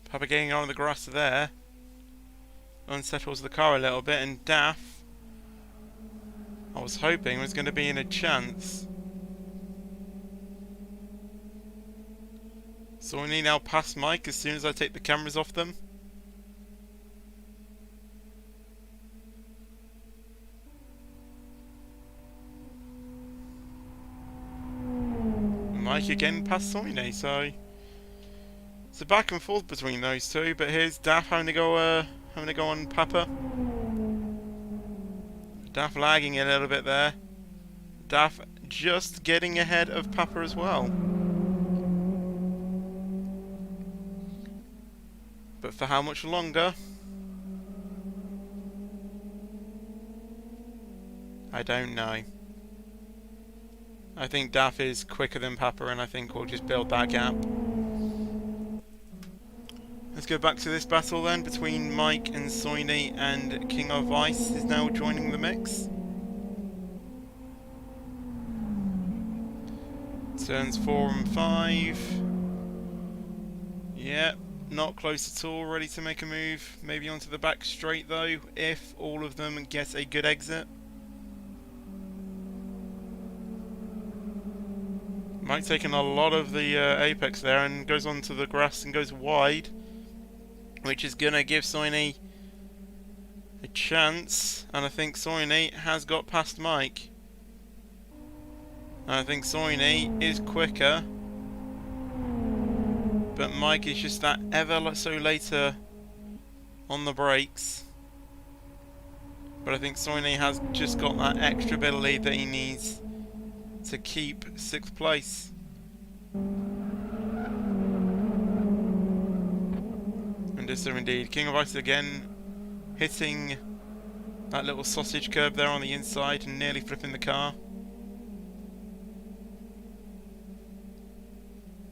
S1: Papa getting on the grass there unsettles the car a little bit, and Daff, I was hoping, was going to be in a chance. So we need now pass Mike as soon as I take the cameras off them. Mike again past Soine, so it's a back and forth between those two. But here's Daff having to go on Papa. Daff lagging a little bit there. Daff just getting ahead of Papa as well. But for how much longer? I don't know. I think Daff is quicker than Papa, and I think we'll just build that gap. Let's go back to this battle then between Mike and Soini, and King of Ice is now joining the mix. Turns 4 and 5. Yep, not close at all, ready to make a move. Maybe onto the back straight though, if all of them get a good exit. Mike taking a lot of the apex there and goes onto the grass and goes wide, which is going to give Soini a chance, and I think Soini has got past Mike. And I think Soini is quicker, but Mike is just that ever so later on the brakes. But I think Soini has just got that extra bit of lead that he needs to keep 6th place. And is so indeed. King of Ice again hitting that little sausage curb there on the inside and nearly flipping the car.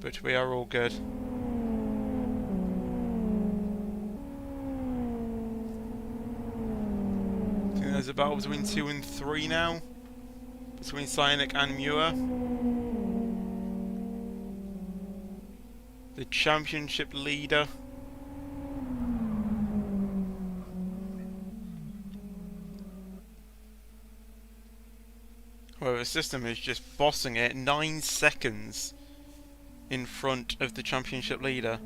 S1: But we are all good. battle between 2 and 3 now. Between Cynic and Muir. The championship leader. Well, the system is just bossing it 9 seconds in front of the championship leader.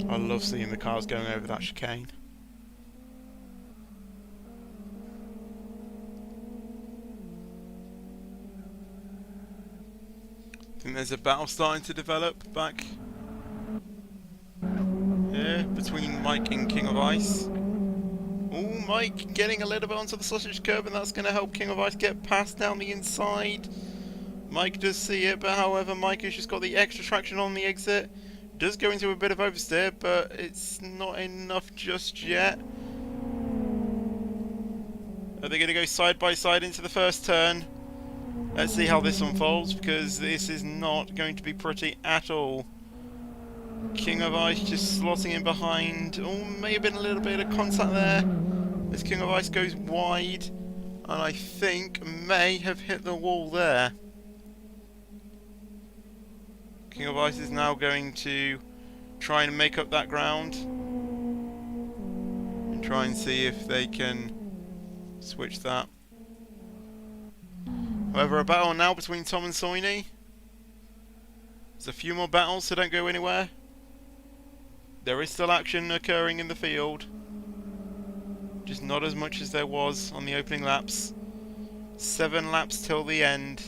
S1: I love seeing the cars going over that chicane. I think there's a battle starting to develop back here between Mike and King of Ice. Oh, Mike getting a little bit onto the sausage curb, and that's going to help King of Ice get past down the inside. Mike does see it, but however, Mike has just got the extra traction on the exit. Does go into a bit of oversteer, but it's not enough just yet. Are they going to go side by side into the first turn? Let's see how this unfolds, because this is not going to be pretty at all. King of Ice just slotting in behind. Oh, may have been a little bit of contact there as King of Ice goes wide, and I think may have hit the wall there. King of Ice is now going to try and make up that ground and try and see if they can switch that. However, a battle now between Tom and Soiny. There's a few more battles, so don't go anywhere. There is still action occurring in the field, just not as much as there was on the opening laps. 7 laps till the end.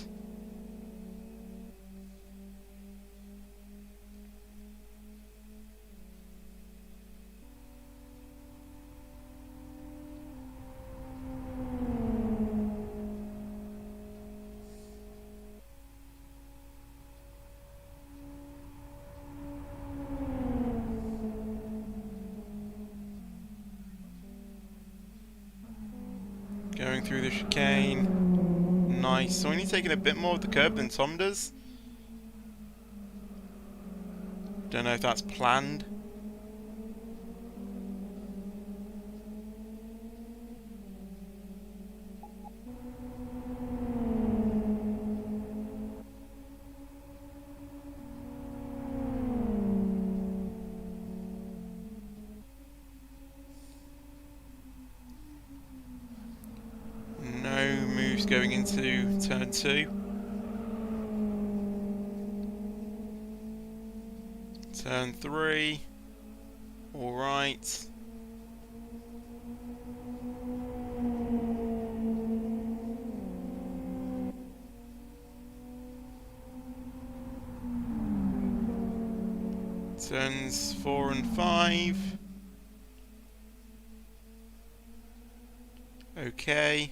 S1: Going through the chicane. Nice. So only taking a bit more of the curb than Tom does. Don't know if that's planned. Going into turn 2. Turn 3. Alright. Turns 4 and 5. Okay.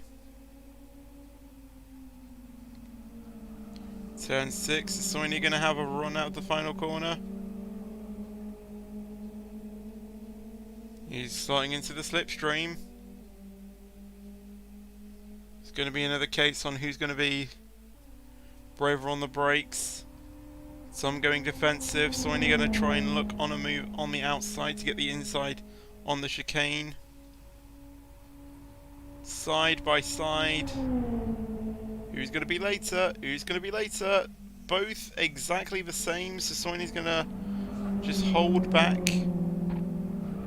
S1: Turn 6, is Soiny going to have a run out of the final corner? He's sliding into the slipstream. It's going to be another case on who's going to be braver on the brakes. Some going defensive, Soiny going to try and look on a move on the outside to get the inside on the chicane. Side by side. Who's going to be later? Who's going to be later? Both exactly the same, so Soiny's going to just hold back.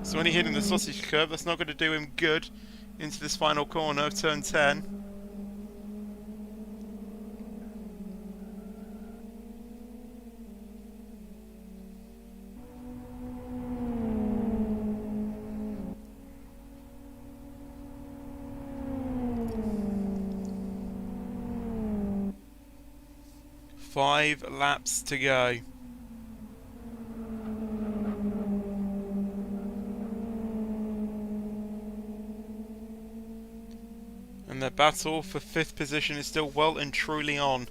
S1: Soiny hitting the sausage curve, that's not going to do him good into this final corner of turn 10. Five laps to go. And the battle for 5th position is still well and truly on.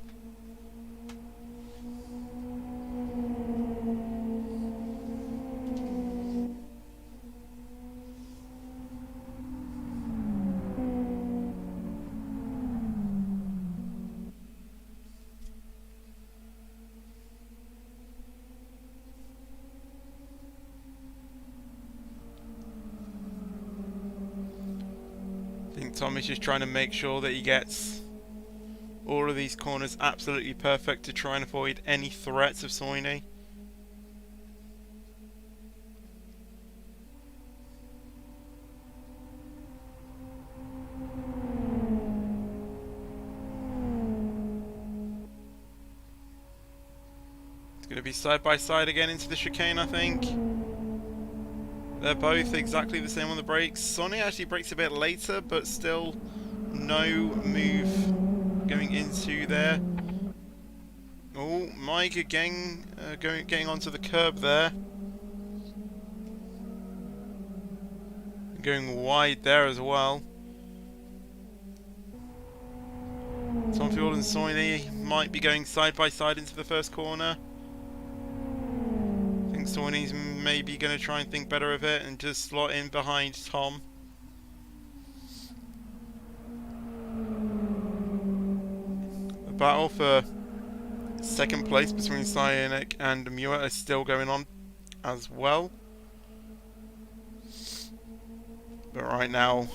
S1: I think Tom is just trying to make sure that he gets all of these corners absolutely perfect to try and avoid any threats of Soini. It's going to be side by side again into the chicane, I think. They're both exactly the same on the brakes. Sonny actually brakes a bit later, but still no move going into there. Oh, Mike again getting onto the curb there. Going wide there as well. Tomfield and Soini might be going side by side into the first corner. I think Soini's maybe going to try and think better of it and just slot in behind Tom. The battle for 2nd place between Cyanic and Muir is still going on as well. But right now,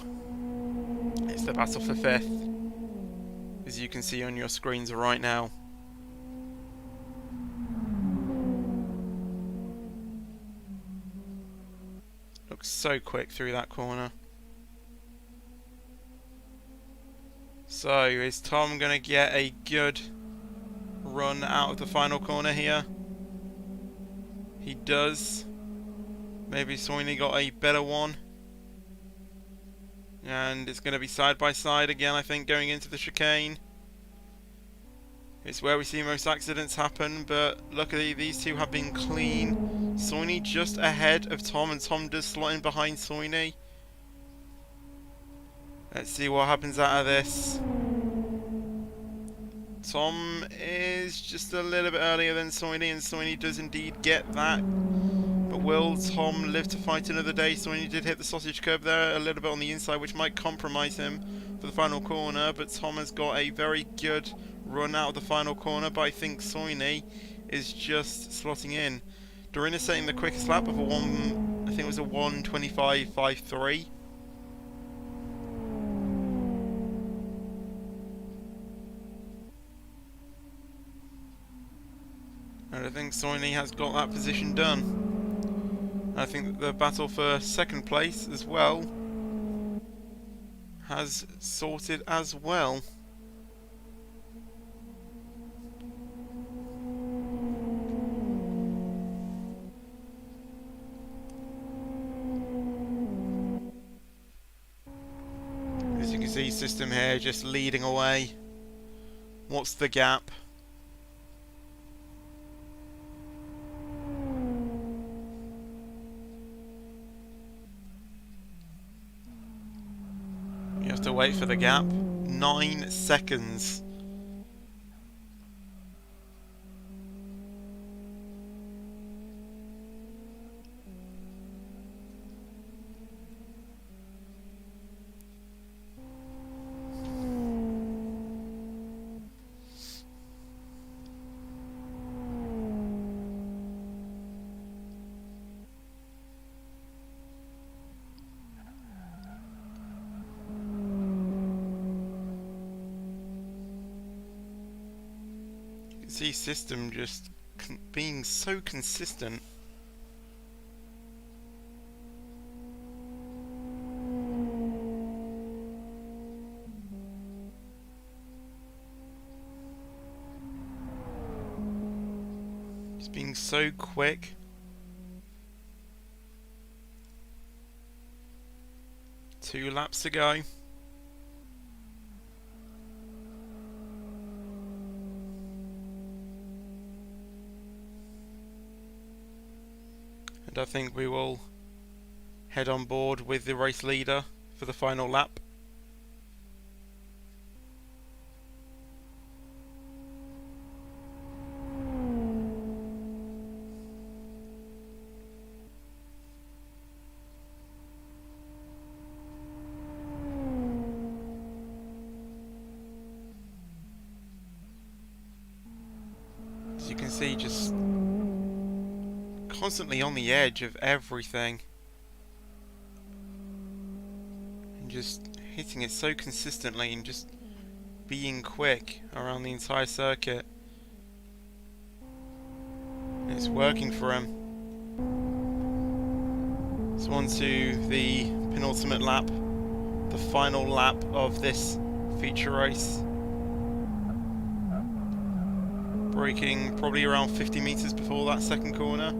S1: it's the battle for 5th, as you can see on your screens right now. Looks so quick through that corner. So, is Tom going to get a good run out of the final corner here? He does. Maybe Soini got a better one. And it's going to be side by side again, I think, going into the chicane. It's where we see most accidents happen, but luckily these two have been clean. Soini just ahead of Tom, and Tom does slot in behind Soini. Let's see what happens out of this. Tom is just a little bit earlier than Soini, and Soini does indeed get that. But will Tom live to fight another day? Soini did hit the sausage curb there a little bit on the inside, which might compromise him for the final corner. But Tom has got a very good run out of the final corner, but I think Soini is just slotting in. Dorina setting the quickest lap of I think it was a 1:25.53. And I think Soini has got that position done. I think that the battle for 2nd place as well has sorted as well. As you can see, system here just leading away. What's the gap? You have to wait for the gap. 9 seconds. See system just being so consistent. Just being so quick. Two laps to go. And I think we will head on board with the race leader for the final lap. can see, just constantly on the edge of everything. And just hitting it so consistently and just being quick around the entire circuit. And it's working for him. So on to the penultimate lap, the final lap of this feature race. Braking probably around 50 meters before that second corner.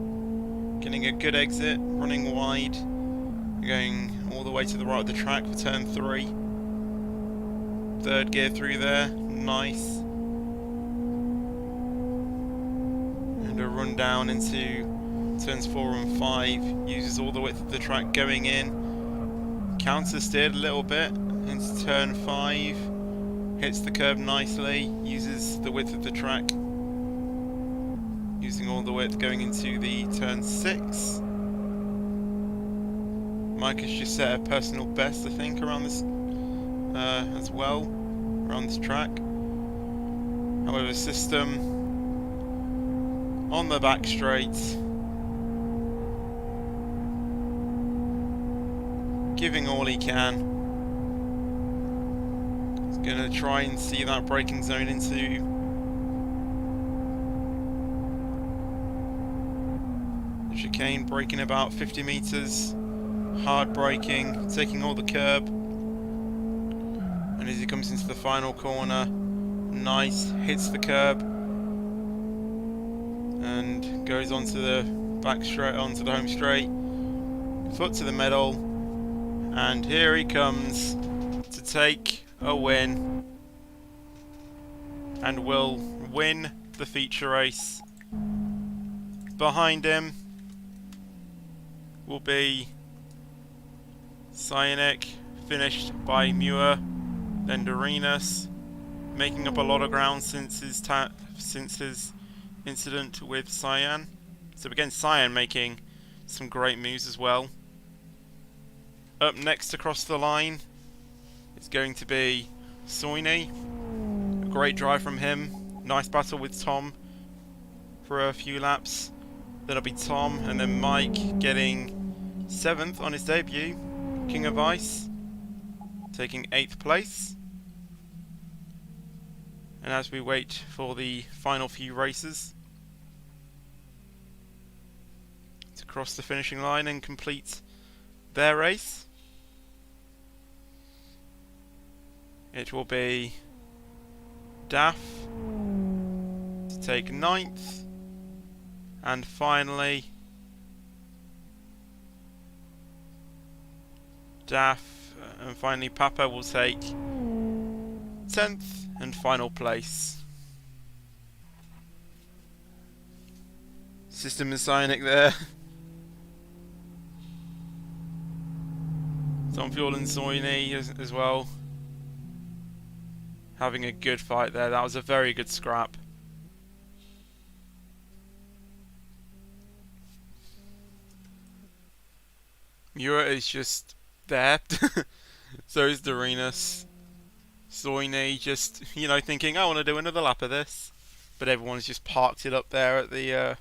S1: Getting a good exit, running wide, going all the way to the right of the track for turn 3. Third gear through there, nice. And a run down into turns 4 and 5, uses all the width of the track going in. Counter steered a little bit into turn 5, hits the curb nicely, uses the width of the track. Using all the width going into the turn 6. Mike has just set a personal best, I think, around this as well, around this track. However, System on the back straight, giving all he can. He's going to try and see that braking zone into the chicane, braking about 50 meters, hard braking, taking all the curb. And as he comes into the final corner, nice, hits the curb and goes onto the back straight, onto the home straight, foot to the middle, and here he comes to take a win and will win the feature race. Behind him will be Cyanic, finished by Muir, then Dorinus, making up a lot of ground since his incident with Cyan. So again, Cyan making some great moves as well. Up next across the line is going to be Soini. A great drive from him. Nice battle with Tom for a few laps. Then it'll be Tom and then Mike getting 7th on his debut. King of Ice taking 8th place. And as we wait for the final few races to cross the finishing line and complete their race, it will be Daff to take 9th, and finally Papa will take 10th and final place. System is Cyanic there. Tom Fuel and Soini as well. Having a good fight there. That was a very good scrap. Mura is just there. So is Dorinus. Soini just, thinking, I want to do another lap of this. But everyone's just parked it up there at the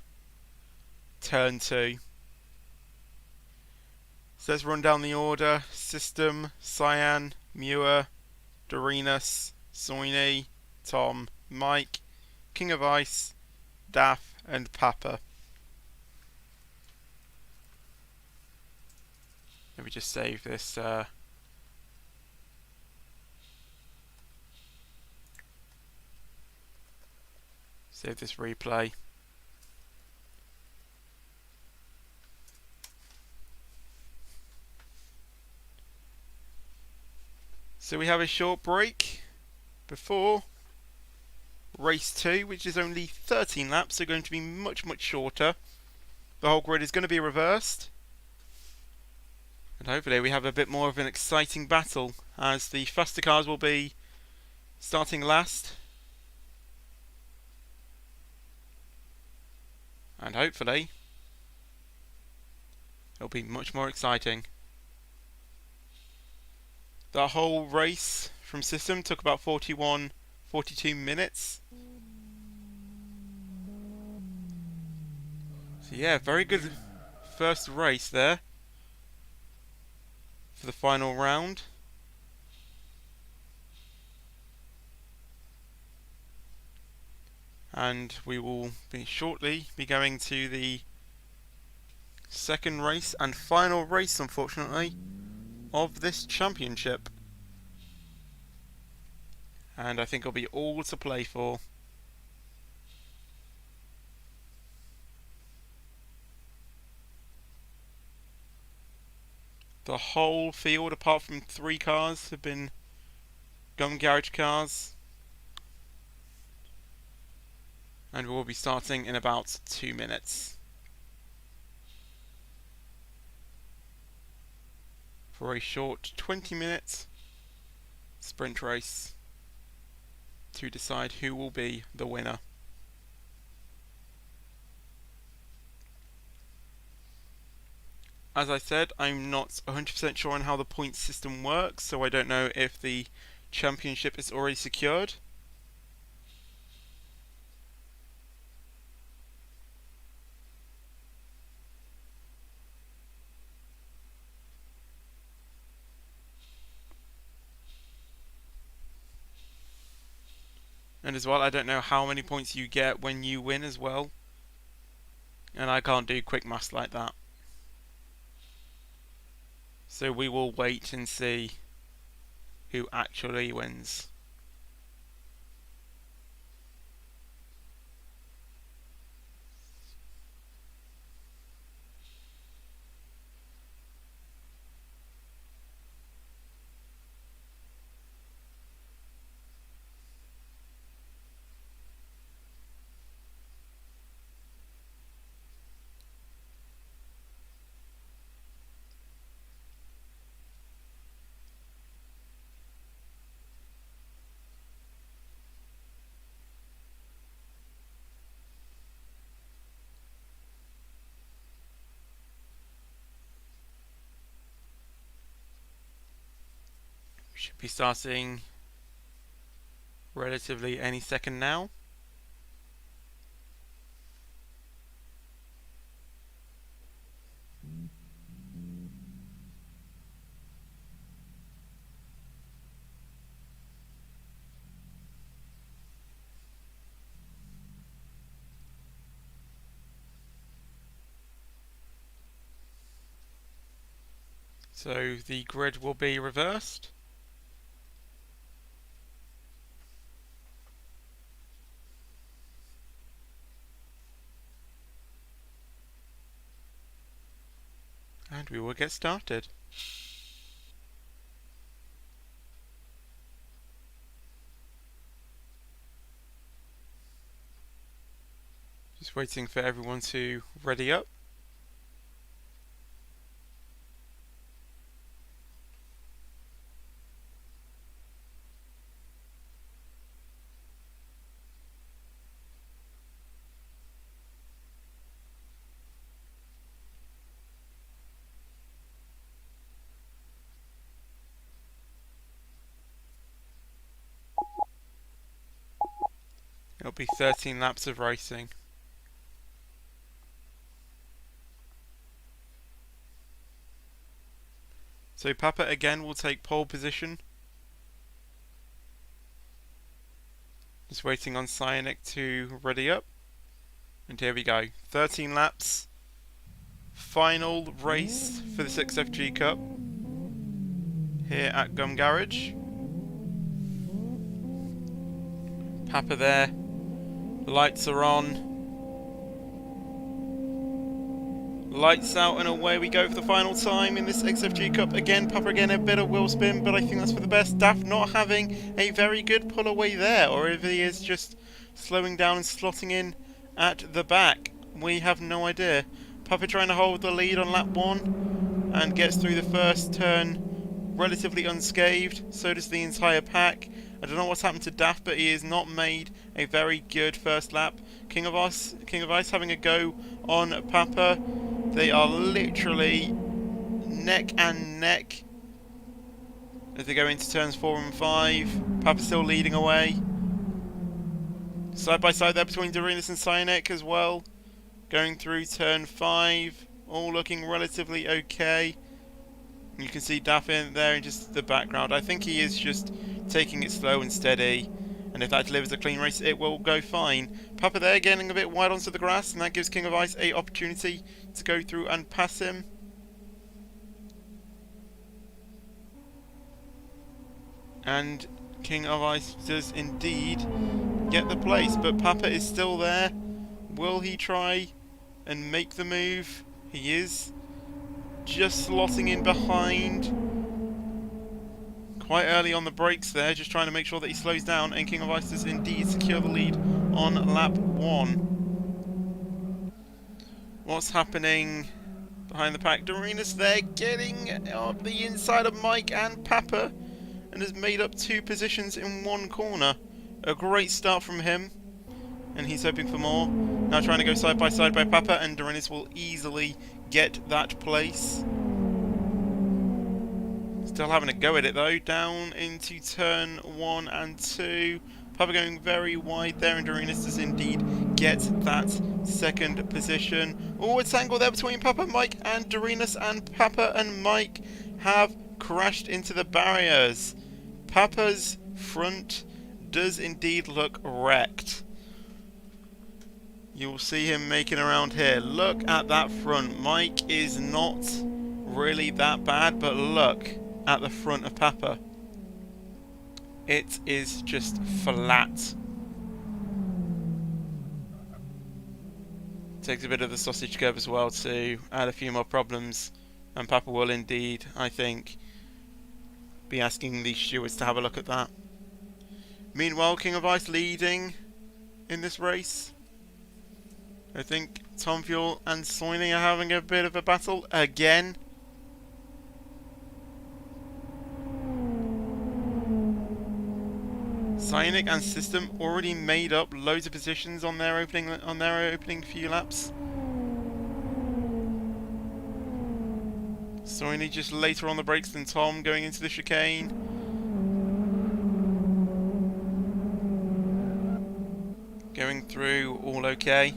S1: turn 2. So let's run down the order. System, Cyan, Muir, Dorinus, Soini, Tom, Mike, King of Ice, Daff, and Papa. Let me just save this. Save this replay. So we have a short break before race 2, which is only 13 laps, so going to be much, much shorter. The whole grid is going to be reversed. And hopefully we have a bit more of an exciting battle, as the faster cars will be starting last. And hopefully it'll be much more exciting. The whole race from System took about 42 minutes. So yeah, very good first race there for the final round. And we will shortly be going to the second race and final race, unfortunately, of this championship. And I think it'll be all to play for. The whole field, apart from 3 cars, have been Gum Garage cars. And we will be starting in about 2 minutes. For a short 20-minute sprint race to decide who will be the winner. As I said, I'm not 100% sure on how the point system works, so I don't know if the championship is already secured. And as well, I don't know how many points you get when you win as well. And I can't do quick maths like that. So we will wait and see who actually wins. Should be starting relatively any second now. So the grid will be reversed. And we will get started. Just waiting for everyone to ready up. It'll be 13 laps of racing. So Papa again will take pole position. Just waiting on Cyanic to ready up. And here we go. 13 laps. Final race for this XFG Cup here at Gum Garage. Papa there. Lights are on. Lights out, and away we go for the final time in this XFG Cup. Again, Papa again, a bit of wheel spin, but I think that's for the best. Daft not having a very good pull away there, or if he is just slowing down and slotting in at the back. We have no idea. Papa trying to hold the lead on lap 1 and gets through the first turn relatively unscathed. So does the entire pack. I don't know what's happened to Daft, but he has not made a very good first lap. King of Ice having a go on Papa. They are literally neck and neck as they go into turns 4 and 5. Papa still leading away. Side by side there between Dorinas and Cyanic as well. Going through turn 5, all looking relatively okay. You can see Daffin there in just the background. I think he is just taking it slow and steady. And if that delivers a clean race, it will go fine. Papa there getting a bit wide onto the grass, and that gives King of Ice a opportunity to go through and pass him. And King of Ice does indeed get the place, but Papa is still there. Will he try and make the move? He is. Just slotting in behind. Quite early on the brakes there, just trying to make sure that he slows down, and King of Ice does indeed secure the lead on lap 1. What's happening behind the pack? Dorena's there, getting on the inside of Mike and Papa, and has made up 2 positions in 1 corner. A great start from him, and he's hoping for more. Now trying to go side by side by Papa, and Dorena's will easily get that place. Still having a go at it though, down into turn 1 and 2. Papa going very wide there, and Dorenas does indeed get that 2nd position. Oh, a tangle there between Papa, Mike and Dorenas, and Papa and Mike have crashed into the barriers. Papa's front does indeed look wrecked. You'll see him making around here. Look at that front. Mike is not really that bad, but look at the front of Papa. It is just flat. Takes a bit of the sausage curve as well to add a few more problems, and Papa will indeed, I think, be asking the stewards to have a look at that. Meanwhile, King of Ice leading in this race. I think Tom Fuel and Soini are having a bit of a battle again. Cyanic and System already made up loads of positions on their opening few laps. Soini just later on the brakes than Tom going into the chicane. Going through all okay.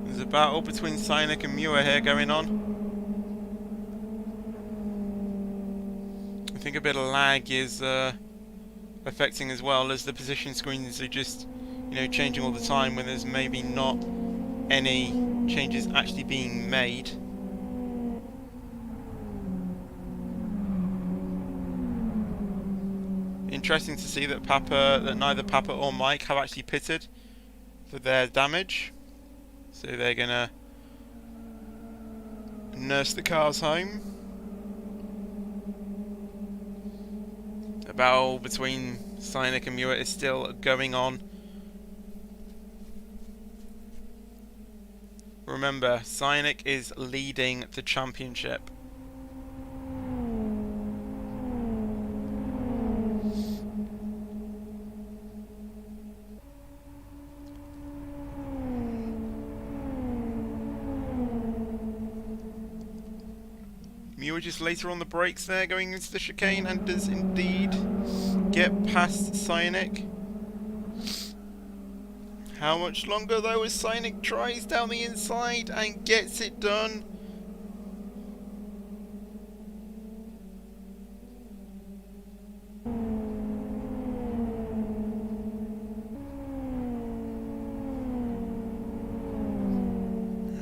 S1: There's a battle between Cyanic and Muir here going on. I think a bit of lag is affecting as well, as the position screens are just, changing all the time when there's maybe not any changes actually being made. Interesting to see that neither Papa or Mike have actually pitted for their damage, so they're gonna nurse the cars home. A battle between Cyanic and Muir is still going on. Remember, Cyanic is leading the championship. Muir just later on the brakes there, going into the chicane, and does indeed get past Cyanic. How much longer though as Cyanic tries down the inside and gets it done?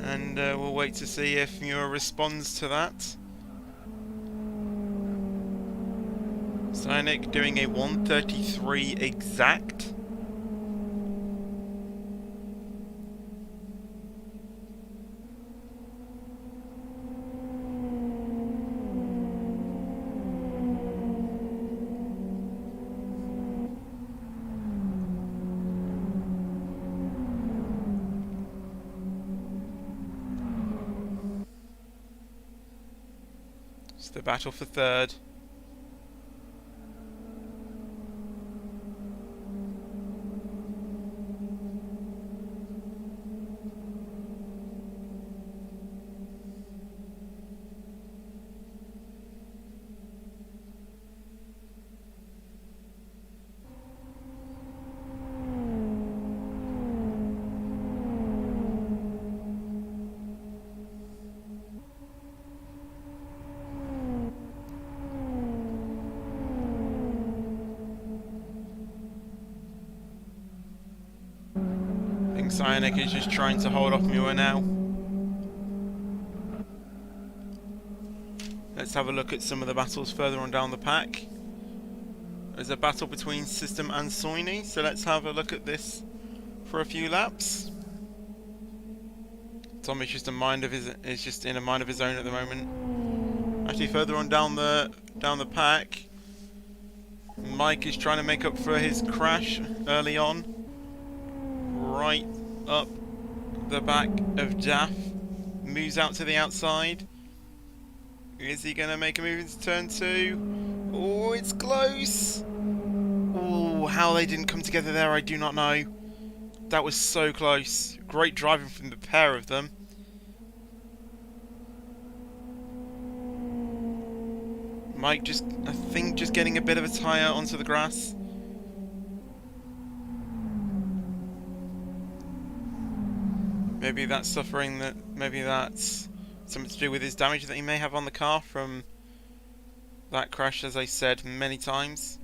S1: And we'll wait to see if Muir responds to that. Cyanic doing a 1:33 exact. It's the battle for third. Cyanic is just trying to hold off Muir now. Let's have a look at some of the battles further on down the pack. There's a battle between System and Soini, so let's have a look at this for a few laps. Tommy's just in a mind of his own at the moment. Actually, further on down the pack, Mike is trying to make up for his crash early on. Right up the back of Daff, moves out to the outside. Is he going to make a move into turn 2? Oh, it's close! Oh, how they didn't come together there, I do not know. That was so close. Great driving from the pair of them. Mike I think just getting a bit of a tyre onto the grass. Maybe that's something to do with his damage that he may have on the car from that crash, as I said many times.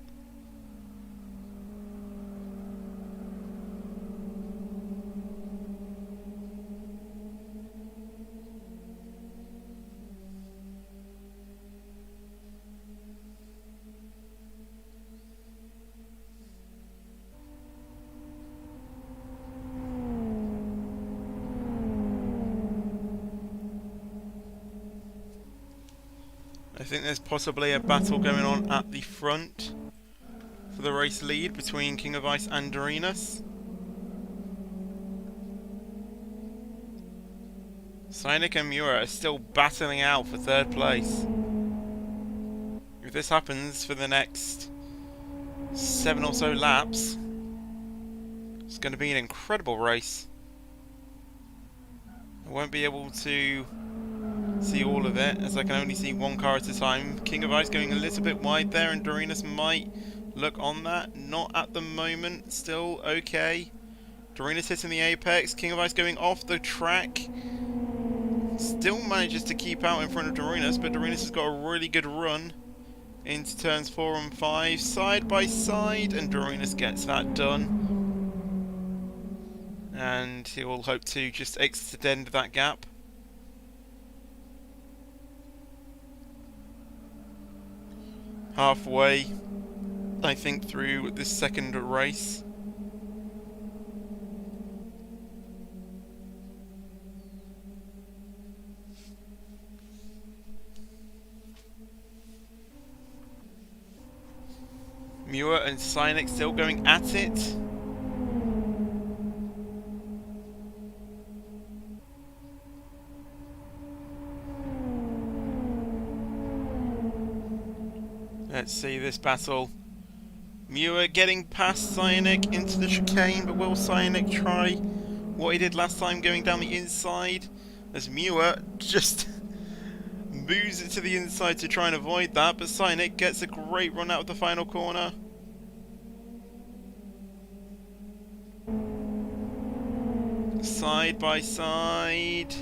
S1: I think there's possibly a battle going on at the front for the race lead between King of Ice and Dorinus. Cyanic and Mura are still battling out for third place. If this happens for the next 7 or so laps, it's going to be an incredible race. I won't be able to see all of it, as I can only see one car at a time. King of Ice going a little bit wide there, and Dorinus might look on that. Not at the moment, still okay. Dorinus hitting the apex, King of Ice going off the track. Still manages to keep out in front of Dorinus, but Dorinus has got a really good run into turns 4 and 5, side by side, and Dorinus gets that done. And he will hope to just extend that gap. Halfway, I think, through this second race. Muir and Cyanic still going at it. Let's see this battle. Muir getting past Cyanic into the chicane, but will Cyanic try what he did last time, going down the inside? As Muir just moves it to the inside to try and avoid that, but Cyanic gets a great run out of the final corner. Side by side.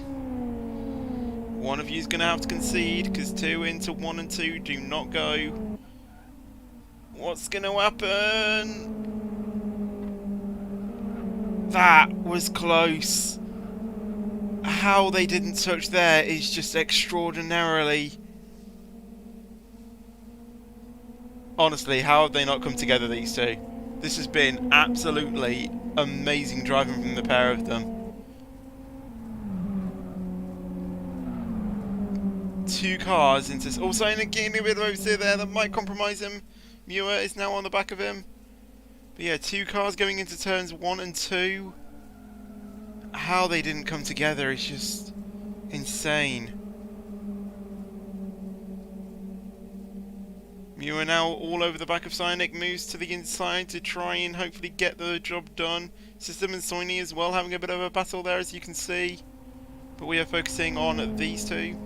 S1: One of you is going to have to concede, because 2 into 1 and 2 do not go. What's going to happen? That was close. How they didn't touch there is just extraordinarily... Honestly, how have they not come together, these two? This has been absolutely amazing driving from the pair of them. 2 cars into... Also, getting a bit of oversteer there that might compromise him. Muir is now on the back of him. But yeah, 2 cars going into turns 1 and 2. How they didn't come together is just insane. Muir now all over the back of Cyanic, moves to the inside to try and hopefully get the job done. System and Soini as well having a bit of a battle there, as you can see. But we are focusing on these two.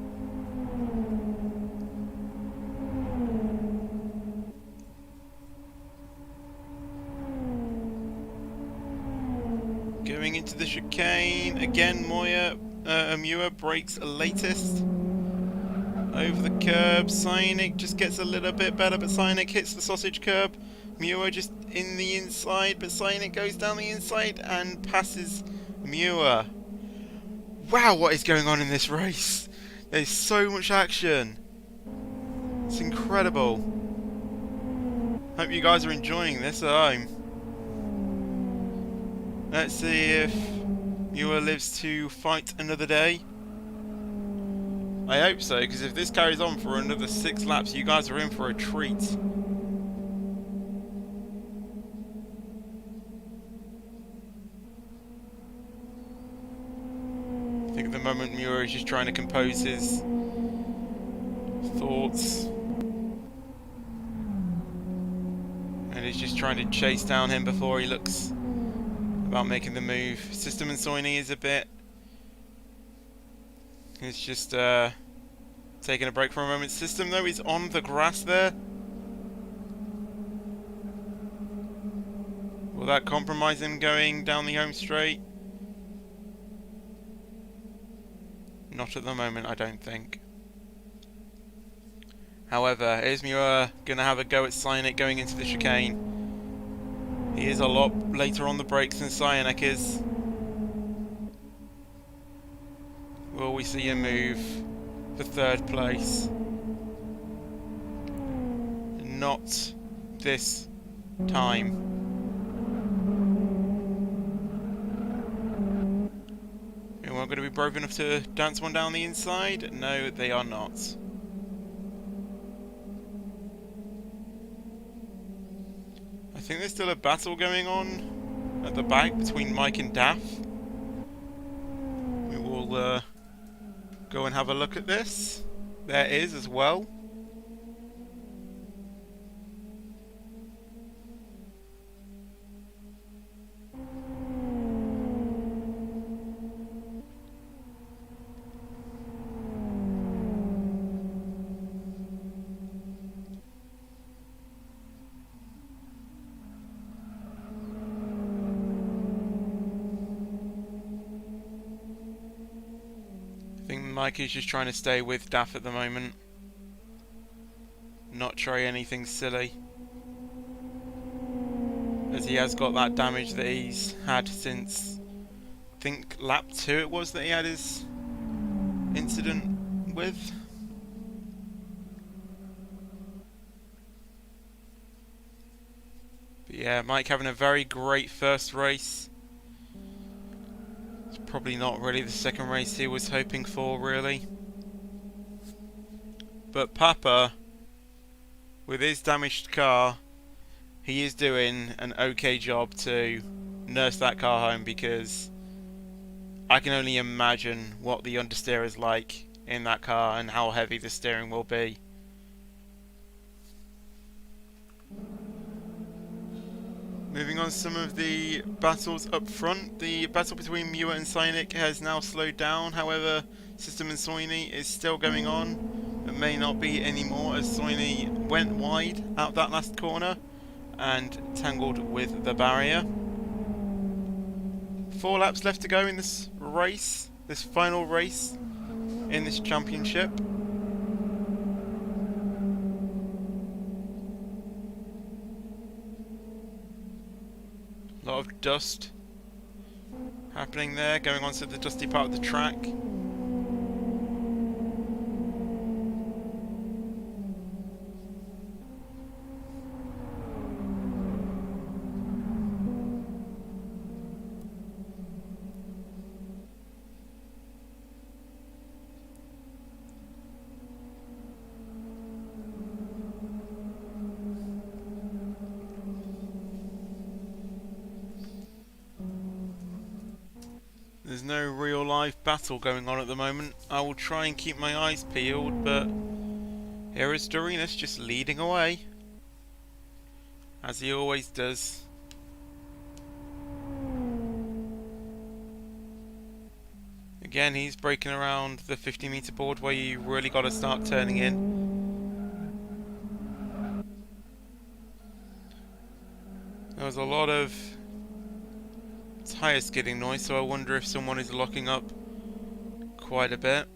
S1: Going into the chicane, again Muir breaks latest. Over the curb, Cyanic just gets a little bit better, but Cyanic hits the sausage curb. Muir just in the inside, but Cyanic goes down the inside and passes Muir. Wow, what is going on in this race? There's so much action. It's incredible. Hope you guys are enjoying this at home. Let's see if Muir lives to fight another day. I hope so, because if this carries on for another 6 laps, you guys are in for a treat. I think at the moment Muir is just trying to compose his thoughts. And he's just trying to chase down him before he looks about making the move. System and Soini is a bit... He's just taking a break for a moment. System though is on the grass there. Will that compromise him going down the home straight? Not at the moment, I don't think. However, is Muir going to have a go at Cyanic going into the chicane? He is a lot later on the brakes than Cyanic is. Will we see a move for 3rd place? Not this time. Anyone going to be brave enough to dance one down the inside? No, they are not. I think there's still a battle going on at the back between Mike and Daff. We will go and have a look at this. There is as well. I think Mike is just trying to stay with Daff at the moment. Not try anything silly. As he has got that damage that he's had since, I think lap 2 it was that he had his incident with. But yeah, Mike having a very great first race. It's probably not really the second race he was hoping for, really. But Papa, with his damaged car, he is doing an okay job to nurse that car home, because I can only imagine what the understeer is like in that car and how heavy the steering will be. Moving on to some of the battles up front. The battle between Muir and Cyanic has now slowed down. However, System and Soini is still going on. It may not be anymore, as Soini went wide out that last corner and tangled with the barrier. 4 laps left to go in this race, this final race in this championship. A lot of dust happening there, going on to the dusty part of the track. There's no real live battle going on at the moment. I will try and keep my eyes peeled, but here is Dorinus just leading away, as he always does. Again, he's breaking around the 50-meter board where you really got to start turning in. There was a lot of tyre skidding noise, so I wonder if someone is locking up quite a bit.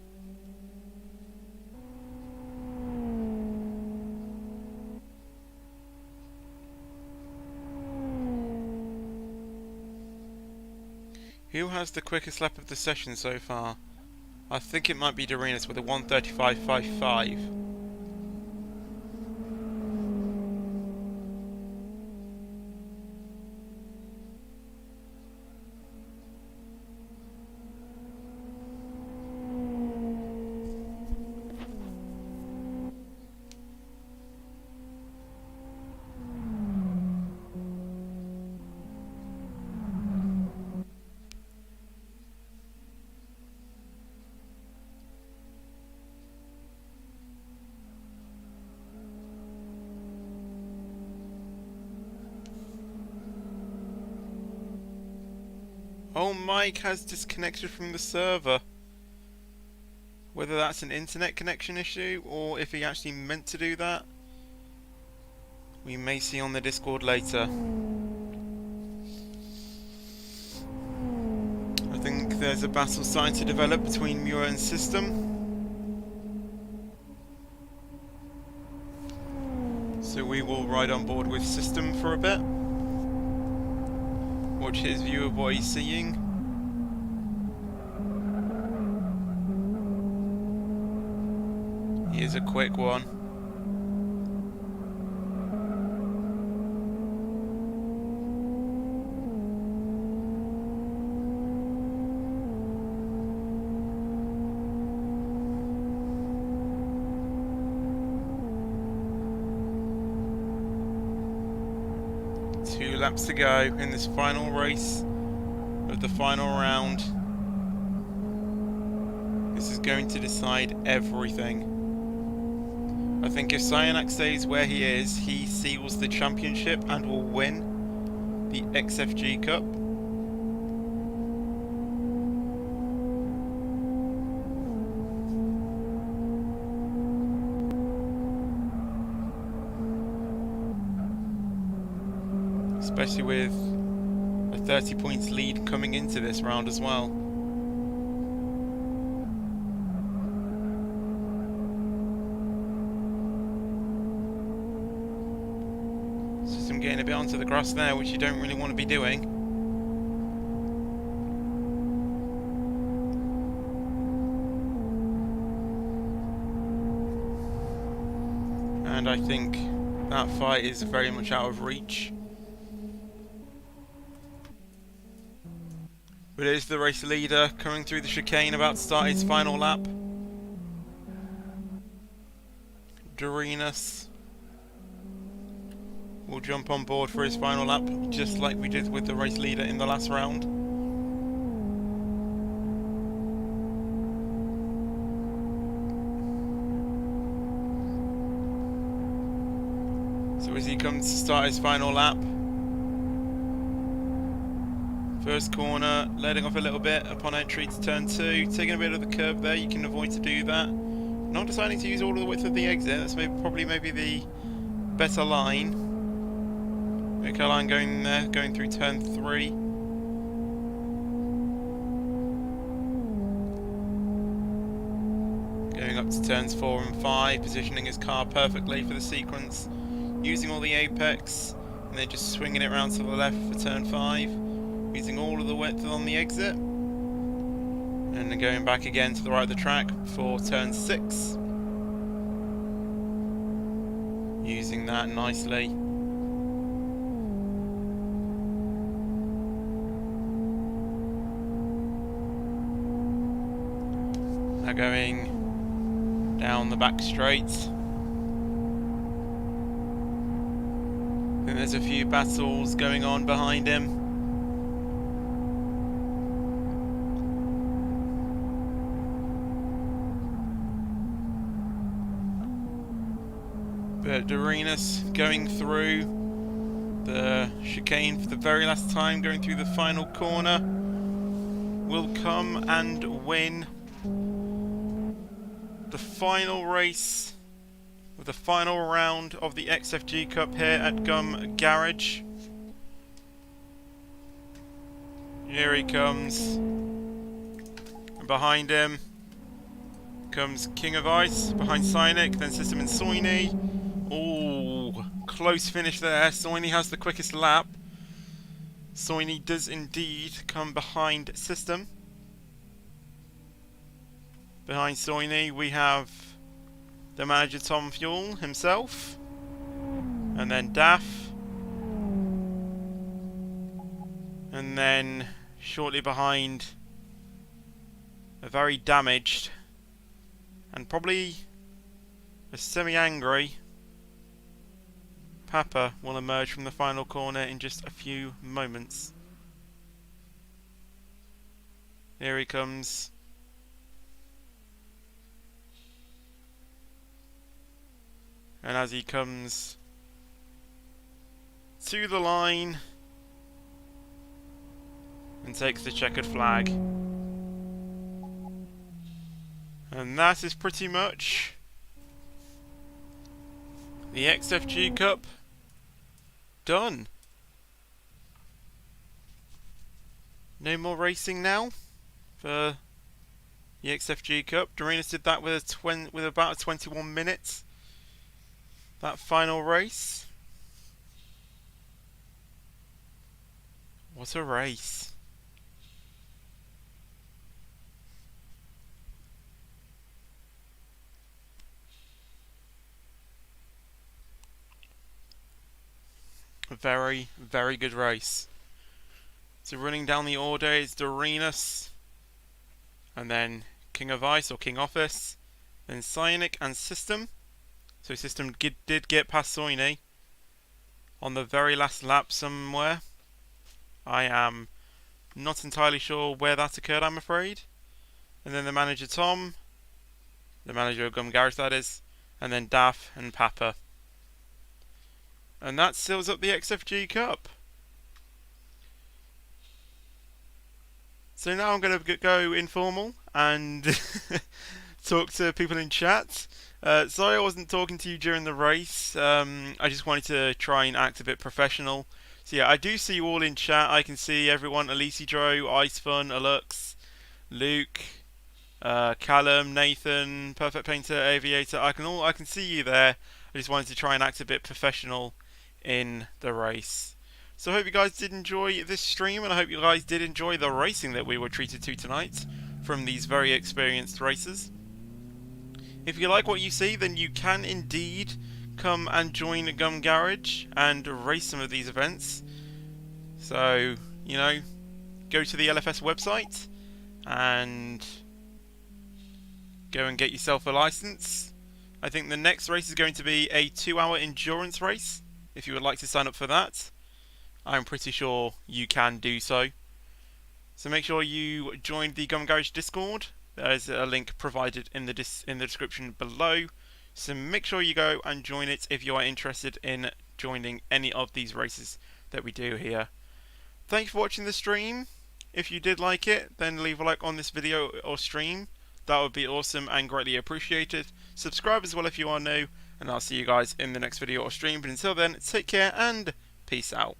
S1: Who has the quickest lap of the session so far? I think it might be Dorinus with a 1:35.55. Oh, Mike has disconnected from the server. Whether that's an internet connection issue or if he actually meant to do that, we may see on the Discord later. I think there's a battle starting to develop between Muir and System. So we will ride on board with System for a bit. Watch his view of what he's seeing. Here's a quick one. Two laps to go in this final race of the final round. This is going to decide everything. I think if Cyanak stays where he is, he seals the championship and will win the XFG Cup. Especially with a 30 points lead coming into this round as well. System getting a bit onto the grass there, which you don't really want to be doing. And I think that fight is very much out of reach. But it is the race leader coming through the chicane, about to start his final lap. Dorinus will jump on board for his final lap, just like we did with the race leader in the last round. So as he comes to start his final lap, first corner, letting off a little bit upon entry to turn 2, taking a bit of the curb there, you can avoid to do that. Not deciding to use all of the width of the exit, that's probably the better line. Okay, line going there, going through turn 3. Going up to turns 4 and 5, positioning his car perfectly for the sequence. Using all the apex, and then just swinging it around to the left for turn 5. Using all of the width on the exit, and then going back again to the right of the track for turn 6. Using that nicely. Now going down the back straight. And there's a few battles going on behind him. But Dorinus going through the chicane for the very last time, going through the final corner, will come and win the final race of the final round of the XFG Cup here at Gum Garage. Here he comes. And behind him comes King of Ice, behind Cynic, then System and Soini. Oh, close finish there. Soini has the quickest lap. Soini does indeed come behind System. Behind Soini we have the manager Tom Fuel himself, and then Daff, and then shortly behind a very damaged and probably a semi-angry Papa will emerge from the final corner in just a few moments. Here he comes. And as he comes to the line and takes the checkered flag. And that is pretty much the XFG Cup done. No more racing now for the XFG Cup. Dorenas did that with about 21 minutes. That final race. What a race. A very, very good race. So running down the order is Dorenas, and then King of Ice or King Office, then Cyanic and System. So System did get past Soini on the very last lap somewhere. I am not entirely sure where that occurred, I'm afraid. And then the manager Tom, the manager of Gum Garage that is, and then Daff and Papa. And that seals up the XFG Cup. So now I'm going to go informal and talk to people in chat. Sorry I wasn't talking to you during the race. I just wanted to try and act a bit professional. So yeah, I do see you all in chat. I can see everyone: Alicidro, Icefun, Alux, Luke, Callum, Nathan, Perfect Painter, Aviator. I can see you there. I just wanted to try and act a bit professional in the race. So I hope you guys did enjoy this stream, and I hope you guys did enjoy the racing that we were treated to tonight from these very experienced racers. If you like what you see, then you can indeed come and join Gum Garage and race some of these events. So, you know, go to the LFS website and go and get yourself a license. I think the next race is going to be a 2-hour endurance race. If you would like to sign up for that, I'm pretty sure you can do so. So make sure you join the Gum Garage Discord. There's a link provided in the description below. So make sure you go and join it if you are interested in joining any of these races that we do here. Thank you for watching the stream. If you did like it, then leave a like on this video or stream. That would be awesome and greatly appreciated. Subscribe as well if you are new, and I'll see you guys in the next video or stream. But until then, take care and peace out.